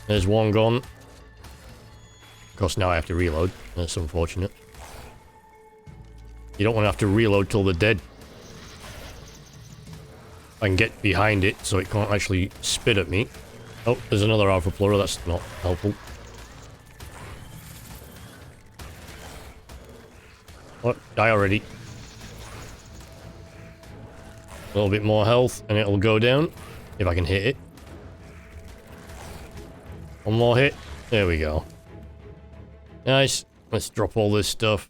There's one gone. Of course, now I have to reload. That's unfortunate. You don't want to have to reload till they're dead. I can get behind it so it can't actually spit at me. Oh, there's another Arthroplura. That's not helpful. What? Die already. A little bit more health and it'll go down. If I can hit it. One more hit. There we go. Nice. Let's drop all this stuff.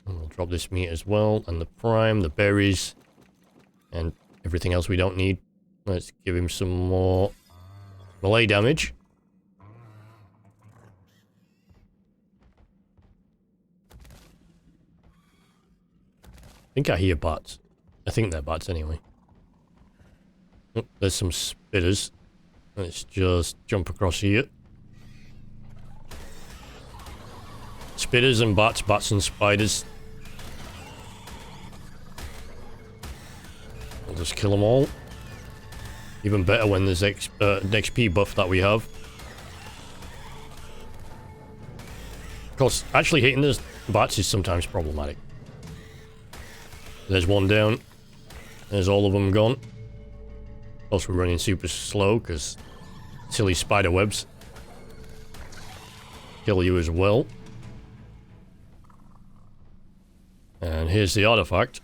And we'll drop this meat as well. And the prime, the berries. And everything else we don't need. Let's give him some more melee damage. I think I hear bats. I think they're bats anyway. Oh, there's some spitters. Let's just jump across here. Spitters and bats, bats and spiders. I'll just kill them all. Even better when there's an XP buff that we have. Of course, actually hitting those bats is sometimes problematic. There's one down. There's all of them gone. Of course, we're running super slow because silly spider webs kill you as well. And here's the artifact.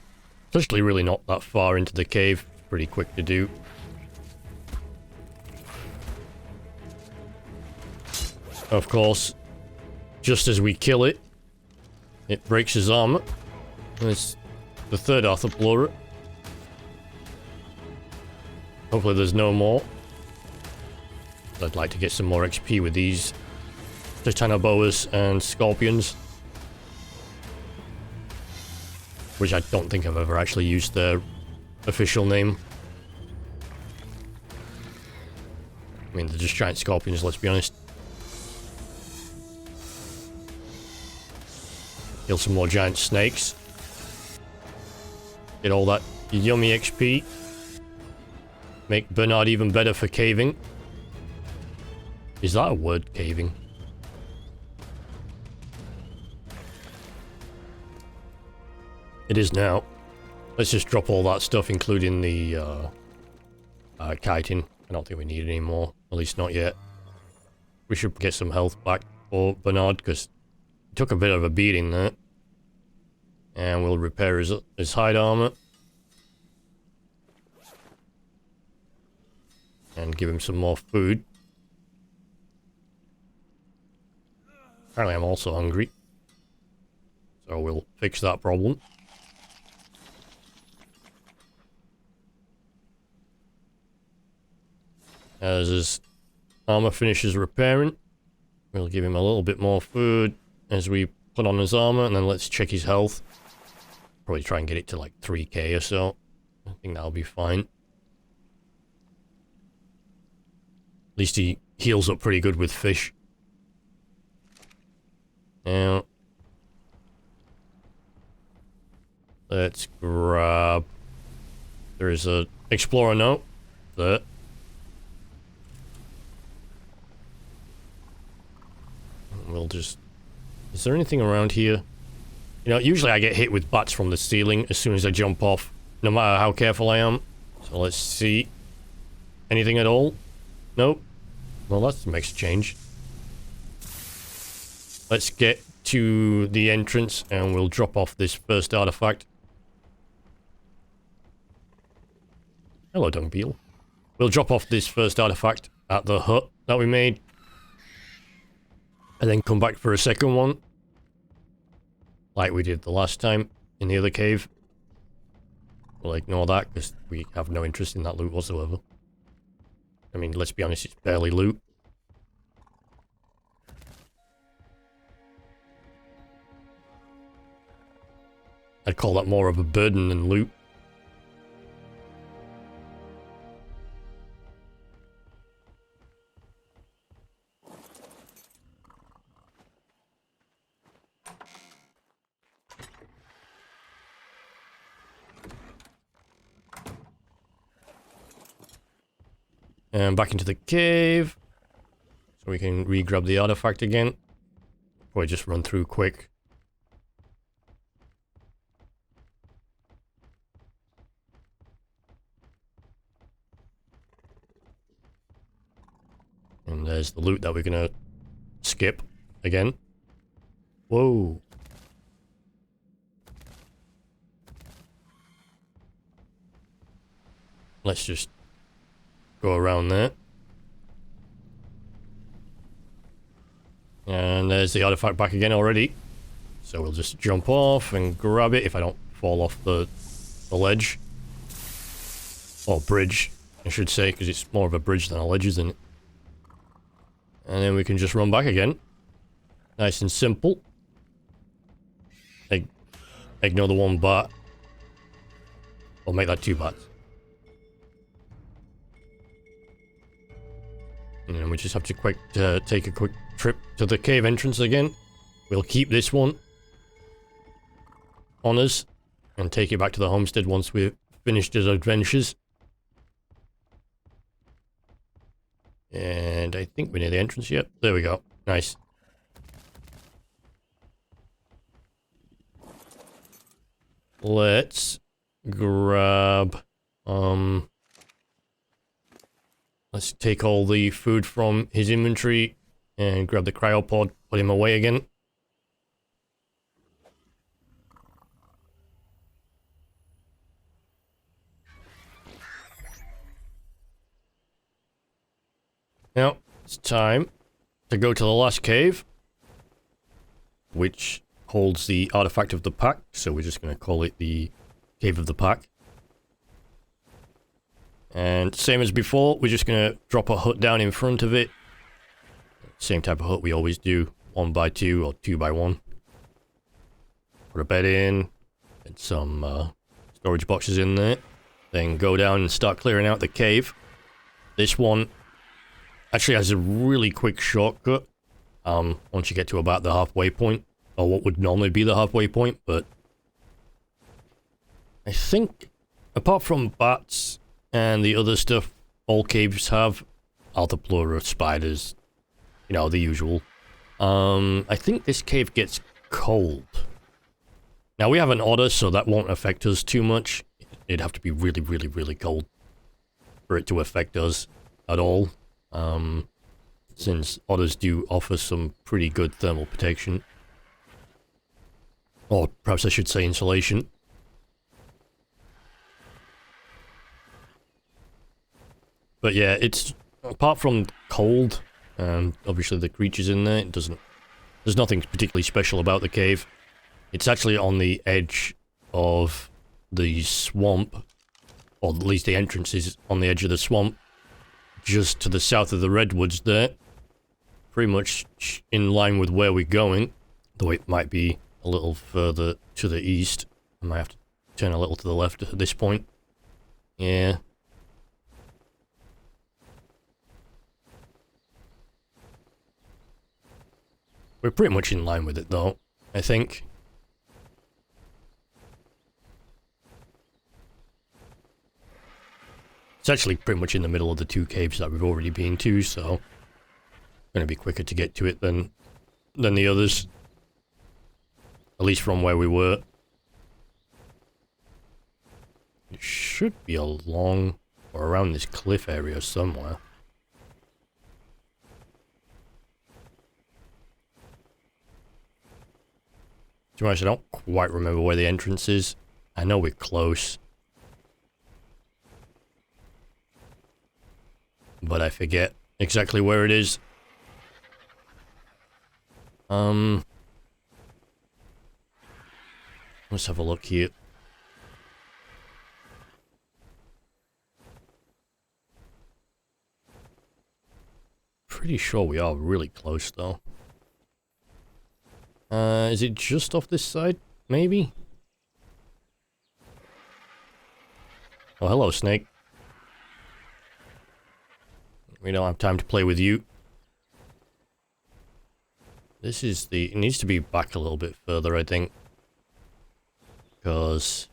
It's actually really not that far into the cave. It's pretty quick to do. Of course, just as we kill it, it breaks his armor. And it's the third Arthropleura. Hopefully there's no more. I'd like to get some more XP with these Titanoboas and Scorpions. Which I don't think I've ever actually used their official name. I mean, they're just giant scorpions, let's be honest. Kill some more giant snakes. Get all that yummy XP. Make Bernard even better for caving. Is that a word, caving? It is now. Let's just drop all that stuff, including the chitin. I don't think we need it anymore. At least not yet. We should get some health back for Bernard, because he took a bit of a beating there. And we'll repair his hide armor. And give him some more food. Apparently I'm also hungry. So we'll fix that problem. As his armor finishes repairing, we'll give him a little bit more food as we put on his armor, and then let's check his health. Probably try and get it to like 3k or so. I think that'll be fine. At least he heals up pretty good with fish. Now, let's grab... There is a explorer note there. We'll just... Is there anything around here? You know, usually I get hit with bats from the ceiling as soon as I jump off, no matter how careful I am. So let's see. Anything at all? Nope. Well, that makes a change. Let's get to the entrance and we'll drop off this first artifact. Hello, dung beetle. We'll drop off this first artifact at the hut that we made. And then come back for a second one. Like we did the last time in the other cave. We'll ignore that because we have no interest in that loot whatsoever. I mean, let's be honest, it's barely loot. I'd call that more of a burden than loot. And back into the cave. So we can re-grab the artifact again. Or just run through quick. And there's the loot that we're gonna skip again. Whoa. Let's just go around there. And there's the artifact back again already. So we'll just jump off and grab it if I don't fall off the ledge. Or bridge, I should say, because it's more of a bridge than a ledge, isn't it? And then we can just run back again. Nice and simple. Ignore the one bat. I'll make that 2 bats. And then we just have to take a quick trip to the cave entrance again. We'll keep this one on us and take it back to the homestead once we've finished his adventures. And I think we're near the entrance yet. There we go. Nice. Let's grab, let's take all the food from his inventory and grab the cryopod, put him away again. Now, it's time to go to the last cave, which holds the artifact of the pack, so we're just going to call it the Cave of the Pack. And same as before, we're just going to drop a hut down in front of it. Same type of hut we always do, 1x2 or 2x1. Put a bed in, and some storage boxes in there. Then go down and start clearing out the cave. This one actually has a really quick shortcut once you get to about the halfway point, or what would normally be the halfway point, but I think apart from bats and the other stuff all caves have, Althapleura, spiders, you know, the usual. I think this cave gets cold. Now we have an otter, so that won't affect us too much. It'd have to be really, really, really cold for it to affect us at all. Since otters do offer some pretty good thermal protection. Or perhaps I should say insulation. But yeah, it's, apart from cold, and obviously the creatures in there, there's nothing particularly special about the cave. It's actually on the edge of the swamp, or at least the entrance is on the edge of the swamp, just to the south of the redwoods there. Pretty much in line with where we're going, though it might be a little further to the east. I might have to turn a little to the left at this point. Yeah. We're pretty much in line with it though, I think. It's actually pretty much in the middle of the 2 caves that we've already been to, so gonna be quicker to get to it than the others. At least from where we were. It should be along or around this cliff area somewhere. To be honest, I don't quite remember where the entrance is. I know we're close. But I forget exactly where it is. Let's have a look here. Pretty sure we are really close though. Is it just off this side? Maybe? Oh, hello, snake. We don't have time to play with you. This is it needs to be back a little bit further, I think. Because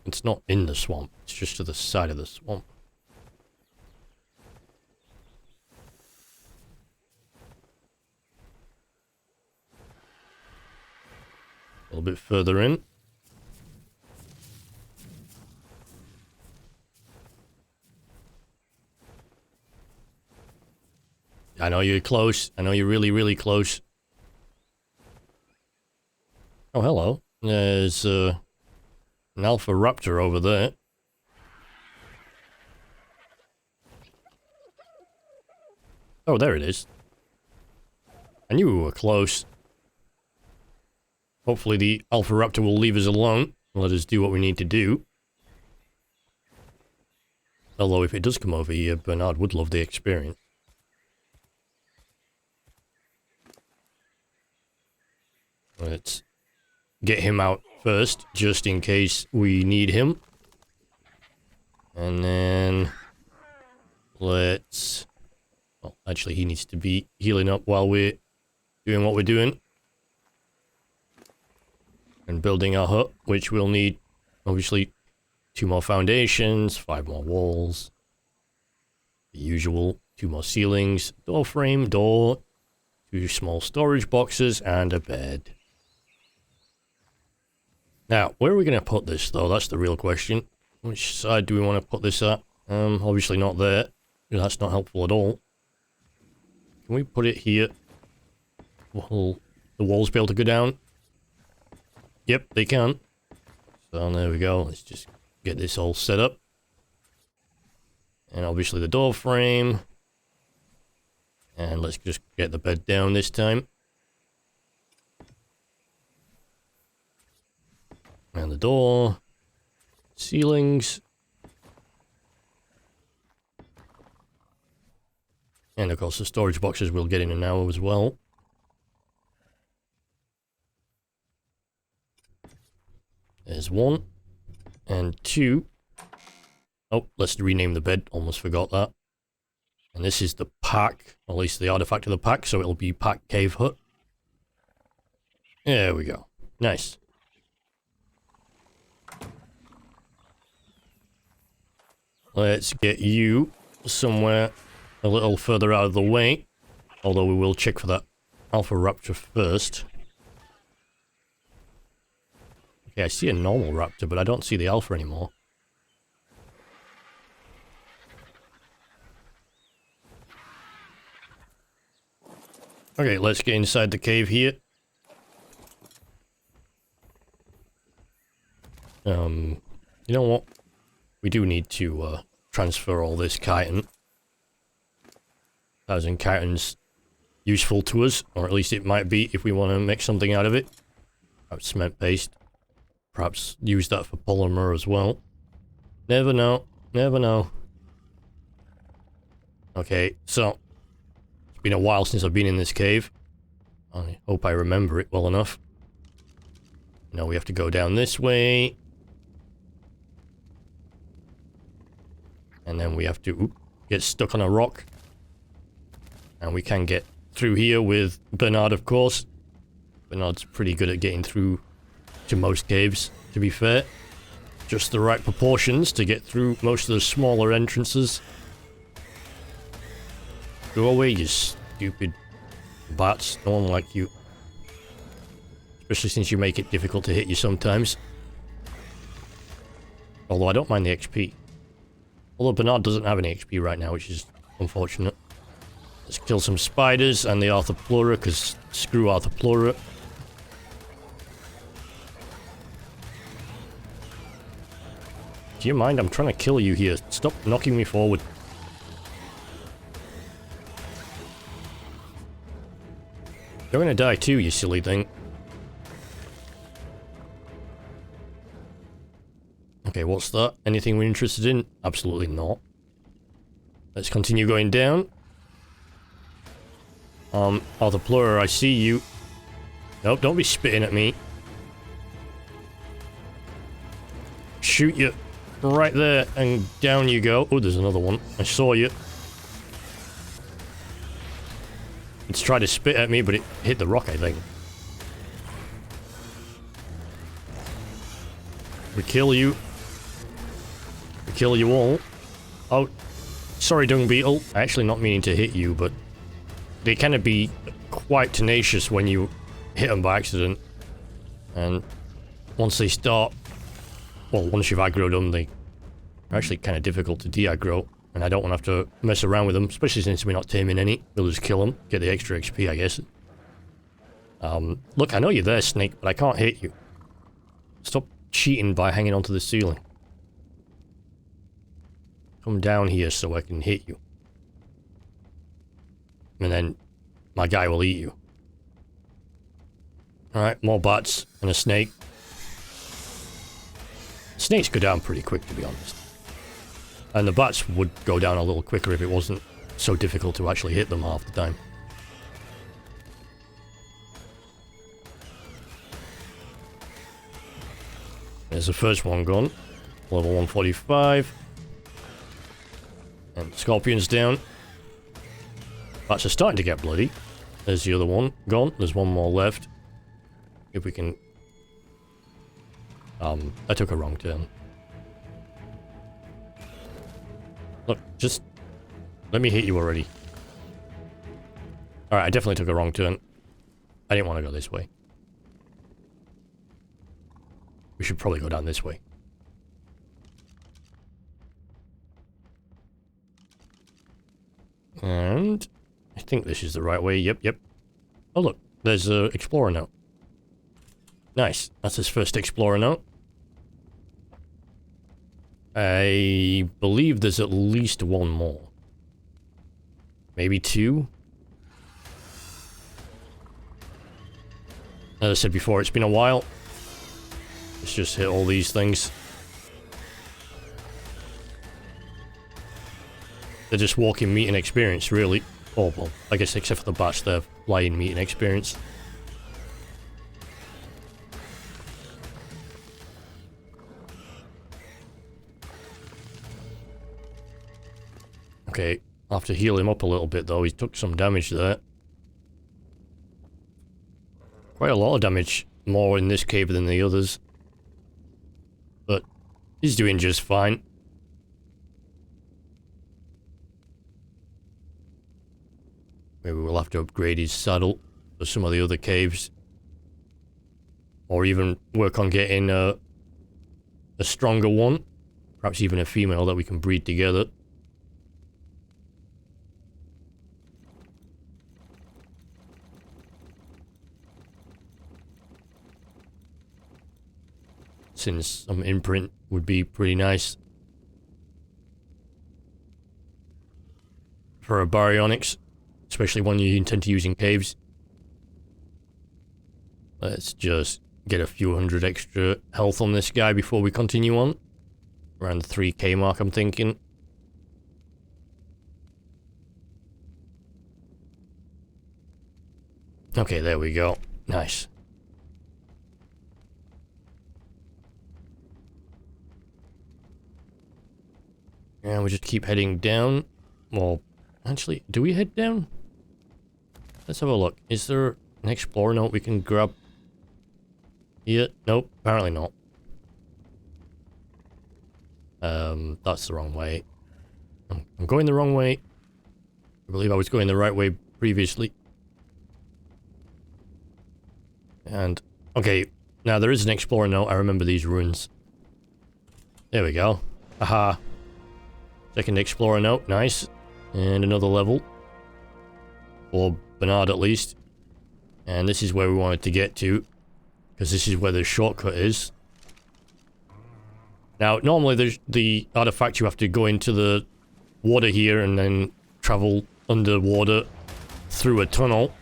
it's not in the swamp, it's just to the side of the swamp. A little bit further in. I know you're close. I know you're really, really close. Oh, hello. There's An alpha raptor over there. Oh, there it is. I knew we were close. Hopefully the alpha raptor will leave us alone and let us do what we need to do. Although if it does come over here, Bernard would love the experience. Let's get him out first, just in case we need him. And then let's... Well, actually he needs to be healing up while we're doing what we're doing. And building our hut, which we'll need, obviously, 2 more foundations, 5 more walls. The usual, 2 more ceilings, door frame, door, 2 small storage boxes, and a bed. Now, where are we going to put this, though? That's the real question. Which side do we want to put this at? Obviously not there. That's not helpful at all. Can we put it here? Will the walls be able to go down? Yep, they can. So there we go. Let's just get this all set up. And obviously the door frame. And let's just get the bed down this time. And the door. Ceilings. And of course the storage boxes we'll get in an hour as well. There's 1. And 2. Oh, let's rename the bed. Almost forgot that. And this is the pack. Or at least the artifact of the pack. So it'll be Pack Cave Hut. There we go. Nice. Let's get you somewhere a little further out of the way. Although we will check for that Alpha Raptor first. Okay, I see a normal raptor, but I don't see the alpha anymore. Okay, let's get inside the cave here. You know what? We do need to transfer all this chitin. 1,000 chitin's useful to us, or at least it might be if we want to make something out of it. Perhaps cement paste. Perhaps use that for polymer as well. Never know. Never know. Okay, so it's been a while since I've been in this cave. I hope I remember it well enough. Now we have to go down this way. And then we have to get stuck on a rock. And we can get through here with Bernard, of course. Bernard's pretty good at getting through to most caves, to be fair. Just the right proportions to get through most of the smaller entrances. Go away, you stupid bats. No one like you. Especially since you make it difficult to hit you sometimes. Although I don't mind the XP. Although Bernard doesn't have any XP right now, which is unfortunate. Let's kill some spiders and the Arthropleura, because screw Arthropleura. Do you mind? I'm trying to kill you here. Stop knocking me forward. You're gonna die too, you silly thing. Okay, what's that? Anything we're interested in? Absolutely not. Let's continue going down. Arthropleura, I see you. Nope, don't be spitting at me. Shoot you right there, and down you go. Oh, there's another one. I saw you. It's tried to spit at me, but it hit the rock, I think. We kill you. We kill you all. Oh, sorry, dung beetle. I actually not meaning to hit you, but they kind of be quite tenacious when you hit them by accident. And once they start, well, once you've aggroed them, they are actually kind of difficult to de-aggro. And I don't want to have to mess around with them, especially since we're not taming any. We'll just kill them, get the extra XP, I guess. Look, I know you're there, Snake, but I can't hit you. Stop cheating by hanging onto the ceiling. Come down here so I can hit you. And then my guy will eat you. Alright, more bats and a snake. Snakes go down pretty quick, to be honest. And the bats would go down a little quicker if it wasn't so difficult to actually hit them half the time. There's the first one gone. Level 145. And scorpions down. Bats are starting to get bloody. There's the other one gone. There's one more left. If we can... I took a wrong turn. Look, just... let me hit you already. Alright, I definitely took a wrong turn. I didn't want to go this way. We should probably go down this way. And... I think this is the right way. Yep, yep. Oh look, there's an explorer note. Nice. That's his first explorer note. I believe there's at least one more. Maybe two? As I said before, it's been a while. Let's just hit all these things. They're just walking meat and experience, really. Oh, well, I guess except for the bats, they're flying meat and experience. Okay, I'll have to heal him up a little bit though, he took some damage there. Quite a lot of damage, more in this cave than the others. But he's doing just fine. Maybe we'll have to upgrade his saddle for some of the other caves. Or even work on getting a stronger one. Perhaps even a female that we can breed together. Since some imprint would be pretty nice. For a baryonyx. Especially one you intend to use in caves. Let's just get a few hundred extra health on this guy before we continue on. Around the 3k mark, I'm thinking. Okay, there we go. Nice. And we just keep heading down. Well, actually, do we head down? Let's have a look. Is there an explorer note we can grab? Yeah, nope, apparently not. That's the wrong way. I'm going the wrong way. I believe I was going the right way previously. And, okay, now there is an explorer note. I remember these ruins. There we go. Aha. Second explorer note, nice. And another level. Or Bernard at least. And this is where we wanted to get to. Because this is where the shortcut is. Now, normally there's the artifact, you have to go into the water here and then travel underwater through a tunnel.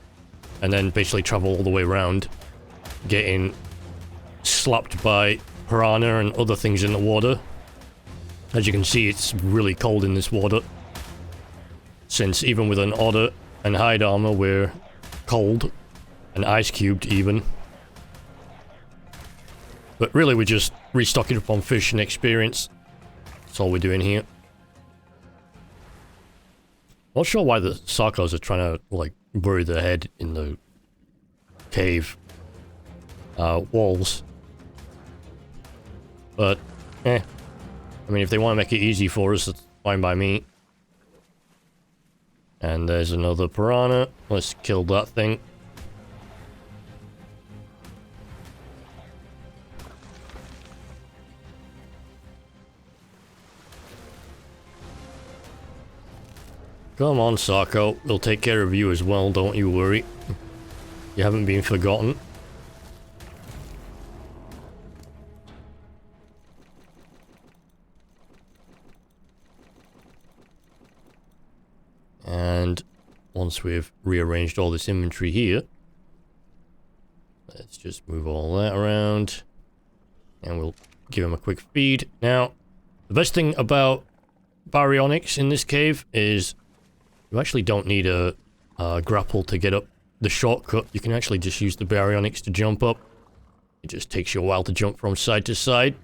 And then basically travel all the way around. Getting slapped by piranha and other things in the water. As you can see, it's really cold in this water. Since even with an otter and hide armor, we're cold. And ice cubed even. But really, we're just restocking up on fish and experience. That's all we're doing here. Not sure why the Sarkos are trying to, like, bury their head in the cave walls. But, I mean, if they want to make it easy for us, that's fine by me. And there's another piranha. Let's kill that thing. Come on, Sarko. We'll take care of you as well, don't you worry. You haven't been forgotten. And once we've rearranged all this inventory here, let's just move all that around. And we'll give him a quick feed. Now, the best thing about baryonyx in this cave is you actually don't need a grapple to get up the shortcut. You can actually just use the baryonyx to jump up. It just takes you a while to jump from side to side.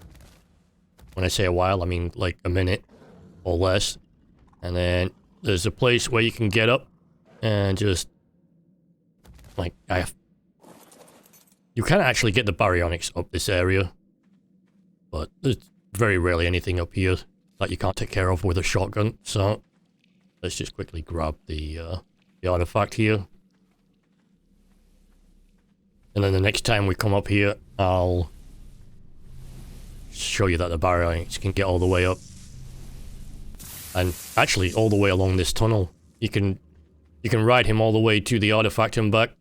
When I say a while, I mean like a minute or less. And then there's a place where you can get up and just like you can actually get the baryonyx up this area, but there's very rarely anything up here that you can't take care of with a shotgun. So let's just quickly grab the artifact here. And then the next time we come up here, I'll show you that the baryonyx can get all the way up. And actually, all the way along this tunnel. You can ride him all the way to the artifact and back.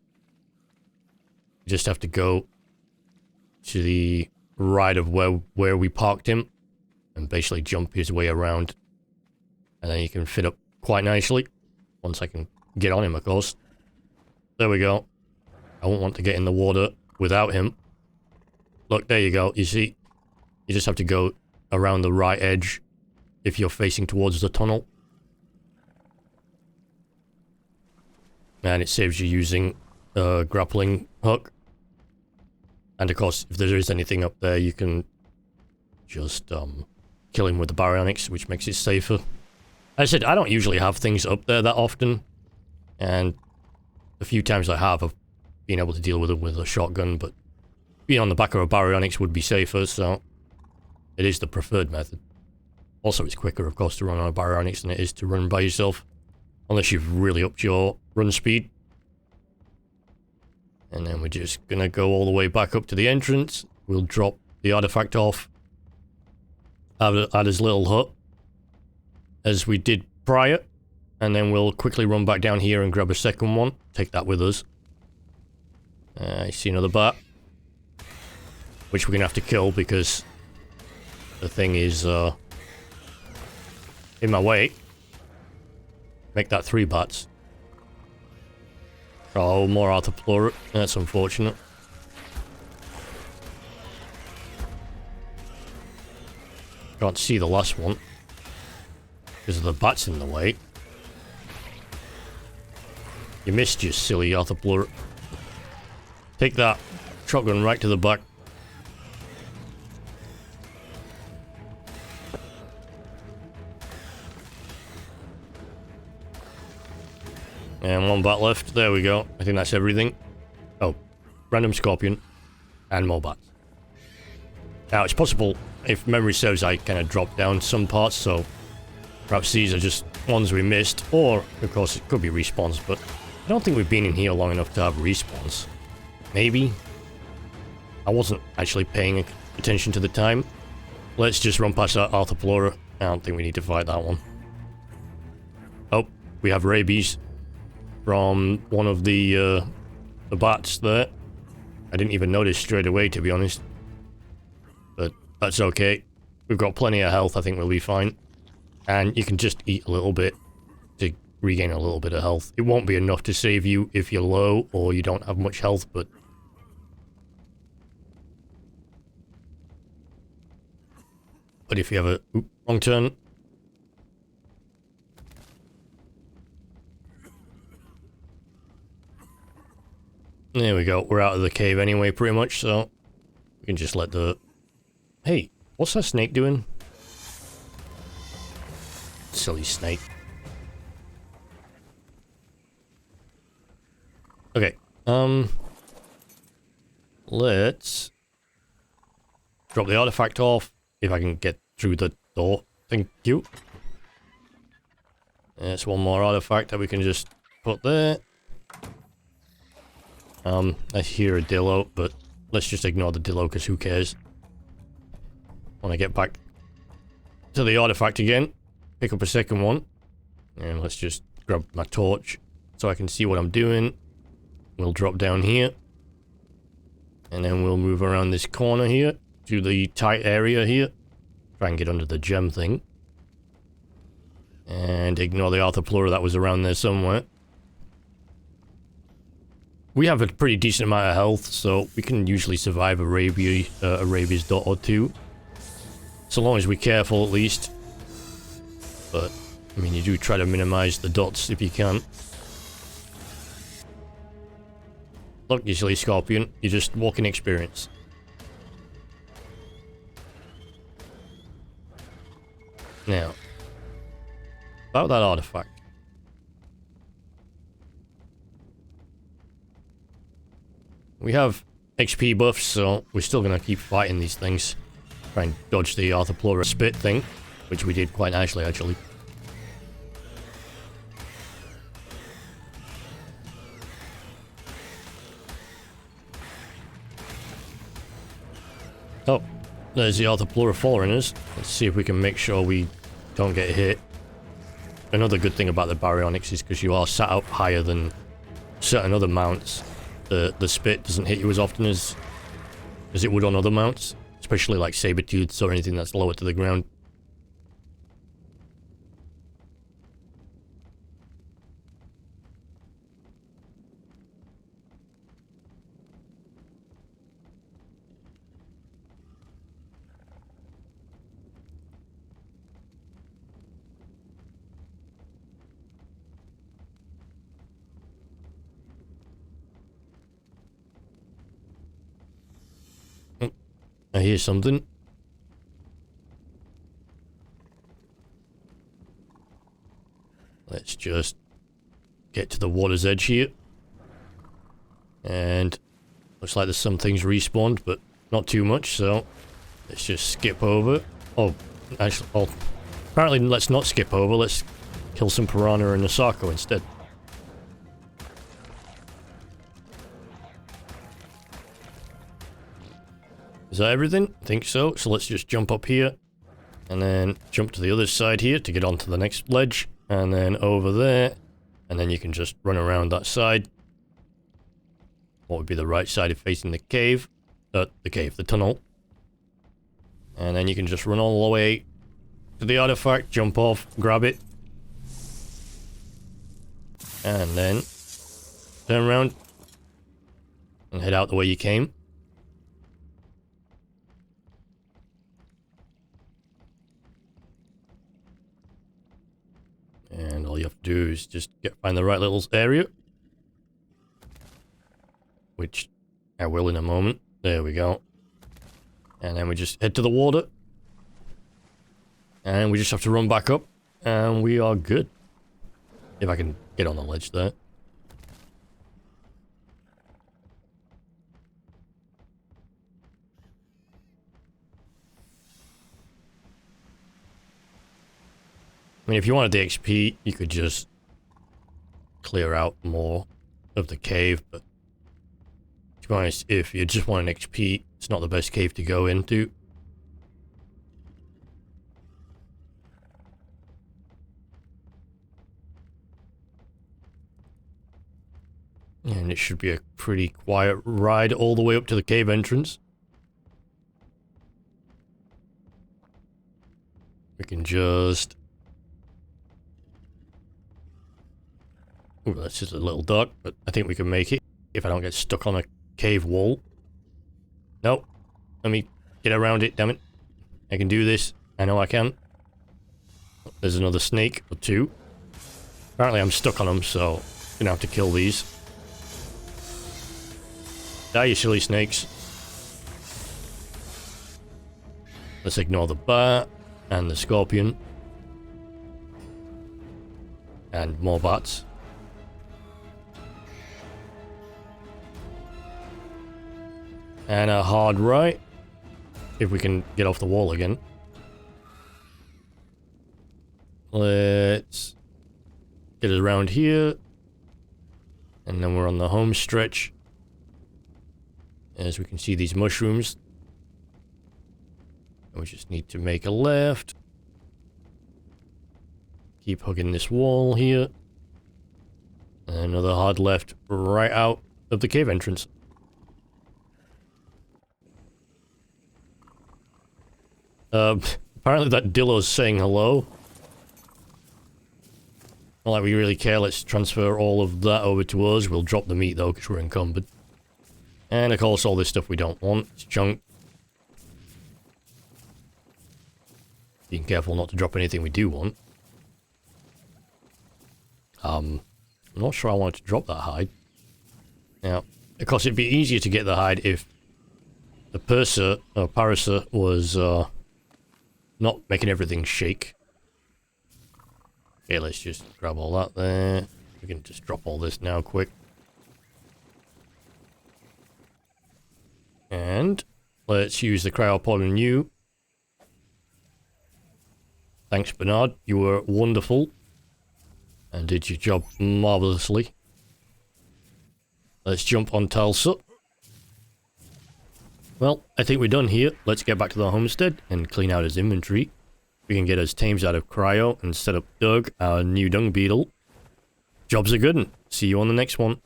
You just have to go to the right of where we parked him. And basically jump his way around. And then you can fit up quite nicely. Once I can get on him, of course. There we go. I won't want to get in the water without him. Look, there you go. You see, you just have to go around the right edge if you're facing towards the tunnel. And it saves you using a grappling hook. And of course, if there is anything up there, you can just kill him with the baryonyx, which makes it safer. As I said, I don't usually have things up there that often. And a few times I have, I've been able to deal with it with a shotgun, but being on the back of a baryonyx would be safer, so it is the preferred method. Also, it's quicker, of course, to run on a baryonyx than it is to run by yourself, unless you've really upped your run speed. And then we're just gonna go all the way back up to the entrance. We'll drop the artifact off at his little hut, as we did prior, and then we'll quickly run back down here and grab a second one. Take that with us. I see another bat, which we're gonna have to kill because the thing is in my way. Make that 3 bats. Oh, more arthroplurit. That's unfortunate. Can't see the last one because of the bats in the way. You missed, you silly arthroplurit. Take that shotgun right to the back. And 1 bat left. There we go. I think that's everything. Oh, random scorpion and more bats. Now, it's possible, if memory serves, I kind of dropped down some parts, so perhaps these are just ones we missed, or, of course, it could be respawns, but I don't think we've been in here long enough to have respawns. Maybe? I wasn't actually paying attention to the time. Let's just run past that arthroplurit. I don't think we need to fight that one. Oh, we have rabies from one of the bats there. I didn't even notice straight away, to be honest. But that's okay. We've got plenty of health, I think we'll be fine. And you can just eat a little bit to regain a little bit of health. It won't be enough to save you if you're low or you don't have much health, but... But if you have a... Oop, wrong turn. There we go. We're out of the cave anyway, pretty much, so... We can just let the... Hey, what's that snake doing? Silly snake. Okay, let's drop the artifact off, if I can get through the door. Thank you. There's one more artifact that we can just put there. I hear a dillo, but let's just ignore the dillo, because who cares? When I get back to the artifact again, pick up a second one, and let's just grab my torch so I can see what I'm doing. We'll drop down here, and then we'll move around this corner here to the tight area here. Try and get under the gem thing. And ignore the Arthropleura that was around there somewhere. We have a pretty decent amount of health, so we can usually survive a rabies dot or two. So long as we're careful, at least. But, I mean, you do try to minimize the dots if you can. Look, you silly scorpion, you're just walking experience. Now, about that artifact. We have XP buffs, so we're still gonna keep fighting these things. Try and dodge the Arthropleura spit thing, which we did quite nicely, actually. Oh, there's the Arthropleura following us. Let's see if we can make sure we don't get hit. Another good thing about the baryonyx is because you are sat up higher than certain other mounts, the spit doesn't hit you as often as it would on other mounts, especially like saber-tooths or anything that's lower to the ground. I hear something. Let's just get to the water's edge here. And looks like there's some things respawned, but not too much, so let's just skip over. Oh, actually, apparently let's not skip over. Let's kill some piranha and Asako instead. Is that everything? I think so. So let's just jump up here. And then jump to the other side here to get onto the next ledge. And then over there. And then you can just run around that side. What would be the right side if facing the cave? The tunnel. And then you can just run all the way to the artifact, jump off, grab it. And then turn around. And head out the way you came. And all you have to do is just find the right little area. Which I will in a moment. There we go. And then we just head to the water. And we just have to run back up. And we are good. If I can get on the ledge there. I mean, if you wanted the XP, you could just clear out more of the cave, but to be honest, if you just want an XP, it's not the best cave to go into. And it should be a pretty quiet ride all the way up to the cave entrance. We can just... Ooh, that's just a little dark, but I think we can make it if I don't get stuck on a cave wall. Nope. Let me get around it, damn it. I can do this. I know I can. There's another snake or two. Apparently I'm stuck on them, so I'm gonna have to kill these. Die, you silly snakes. Let's ignore the bat and the scorpion. And more bats. And a hard right. If we can get off the wall again. Let's get it around here. And then we're on the home stretch. As we can see these mushrooms. We just need to make a left. Keep hugging this wall here. And another hard left right out of the cave entrance. Apparently that Dillo's saying hello. Not like we really care. Let's transfer all of that over to us. We'll drop the meat though, because we're encumbered. And of course, all this stuff we don't want. It's junk. Being careful not to drop anything we do want. I'm not sure I wanted to drop that hide. Now, of course, it'd be easier to get the hide if the purser, or paraser, was not making everything shake. Okay, let's just grab all that there. We can just drop all this now quick. And let's use the cryopod on you. Thanks, Bernard. You were wonderful. And did your job marvelously. Let's jump on Tulsa. Well, I think we're done here. Let's get back to the homestead and clean out his inventory. We can get his tames out of cryo and set up Doug, our new dung beetle. Job's a good one. See you on the next one.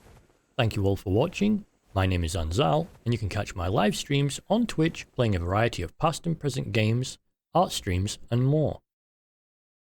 Thank you all for watching. My name is Anzal, and you can catch my live streams on Twitch playing a variety of past and present games, art streams, and more.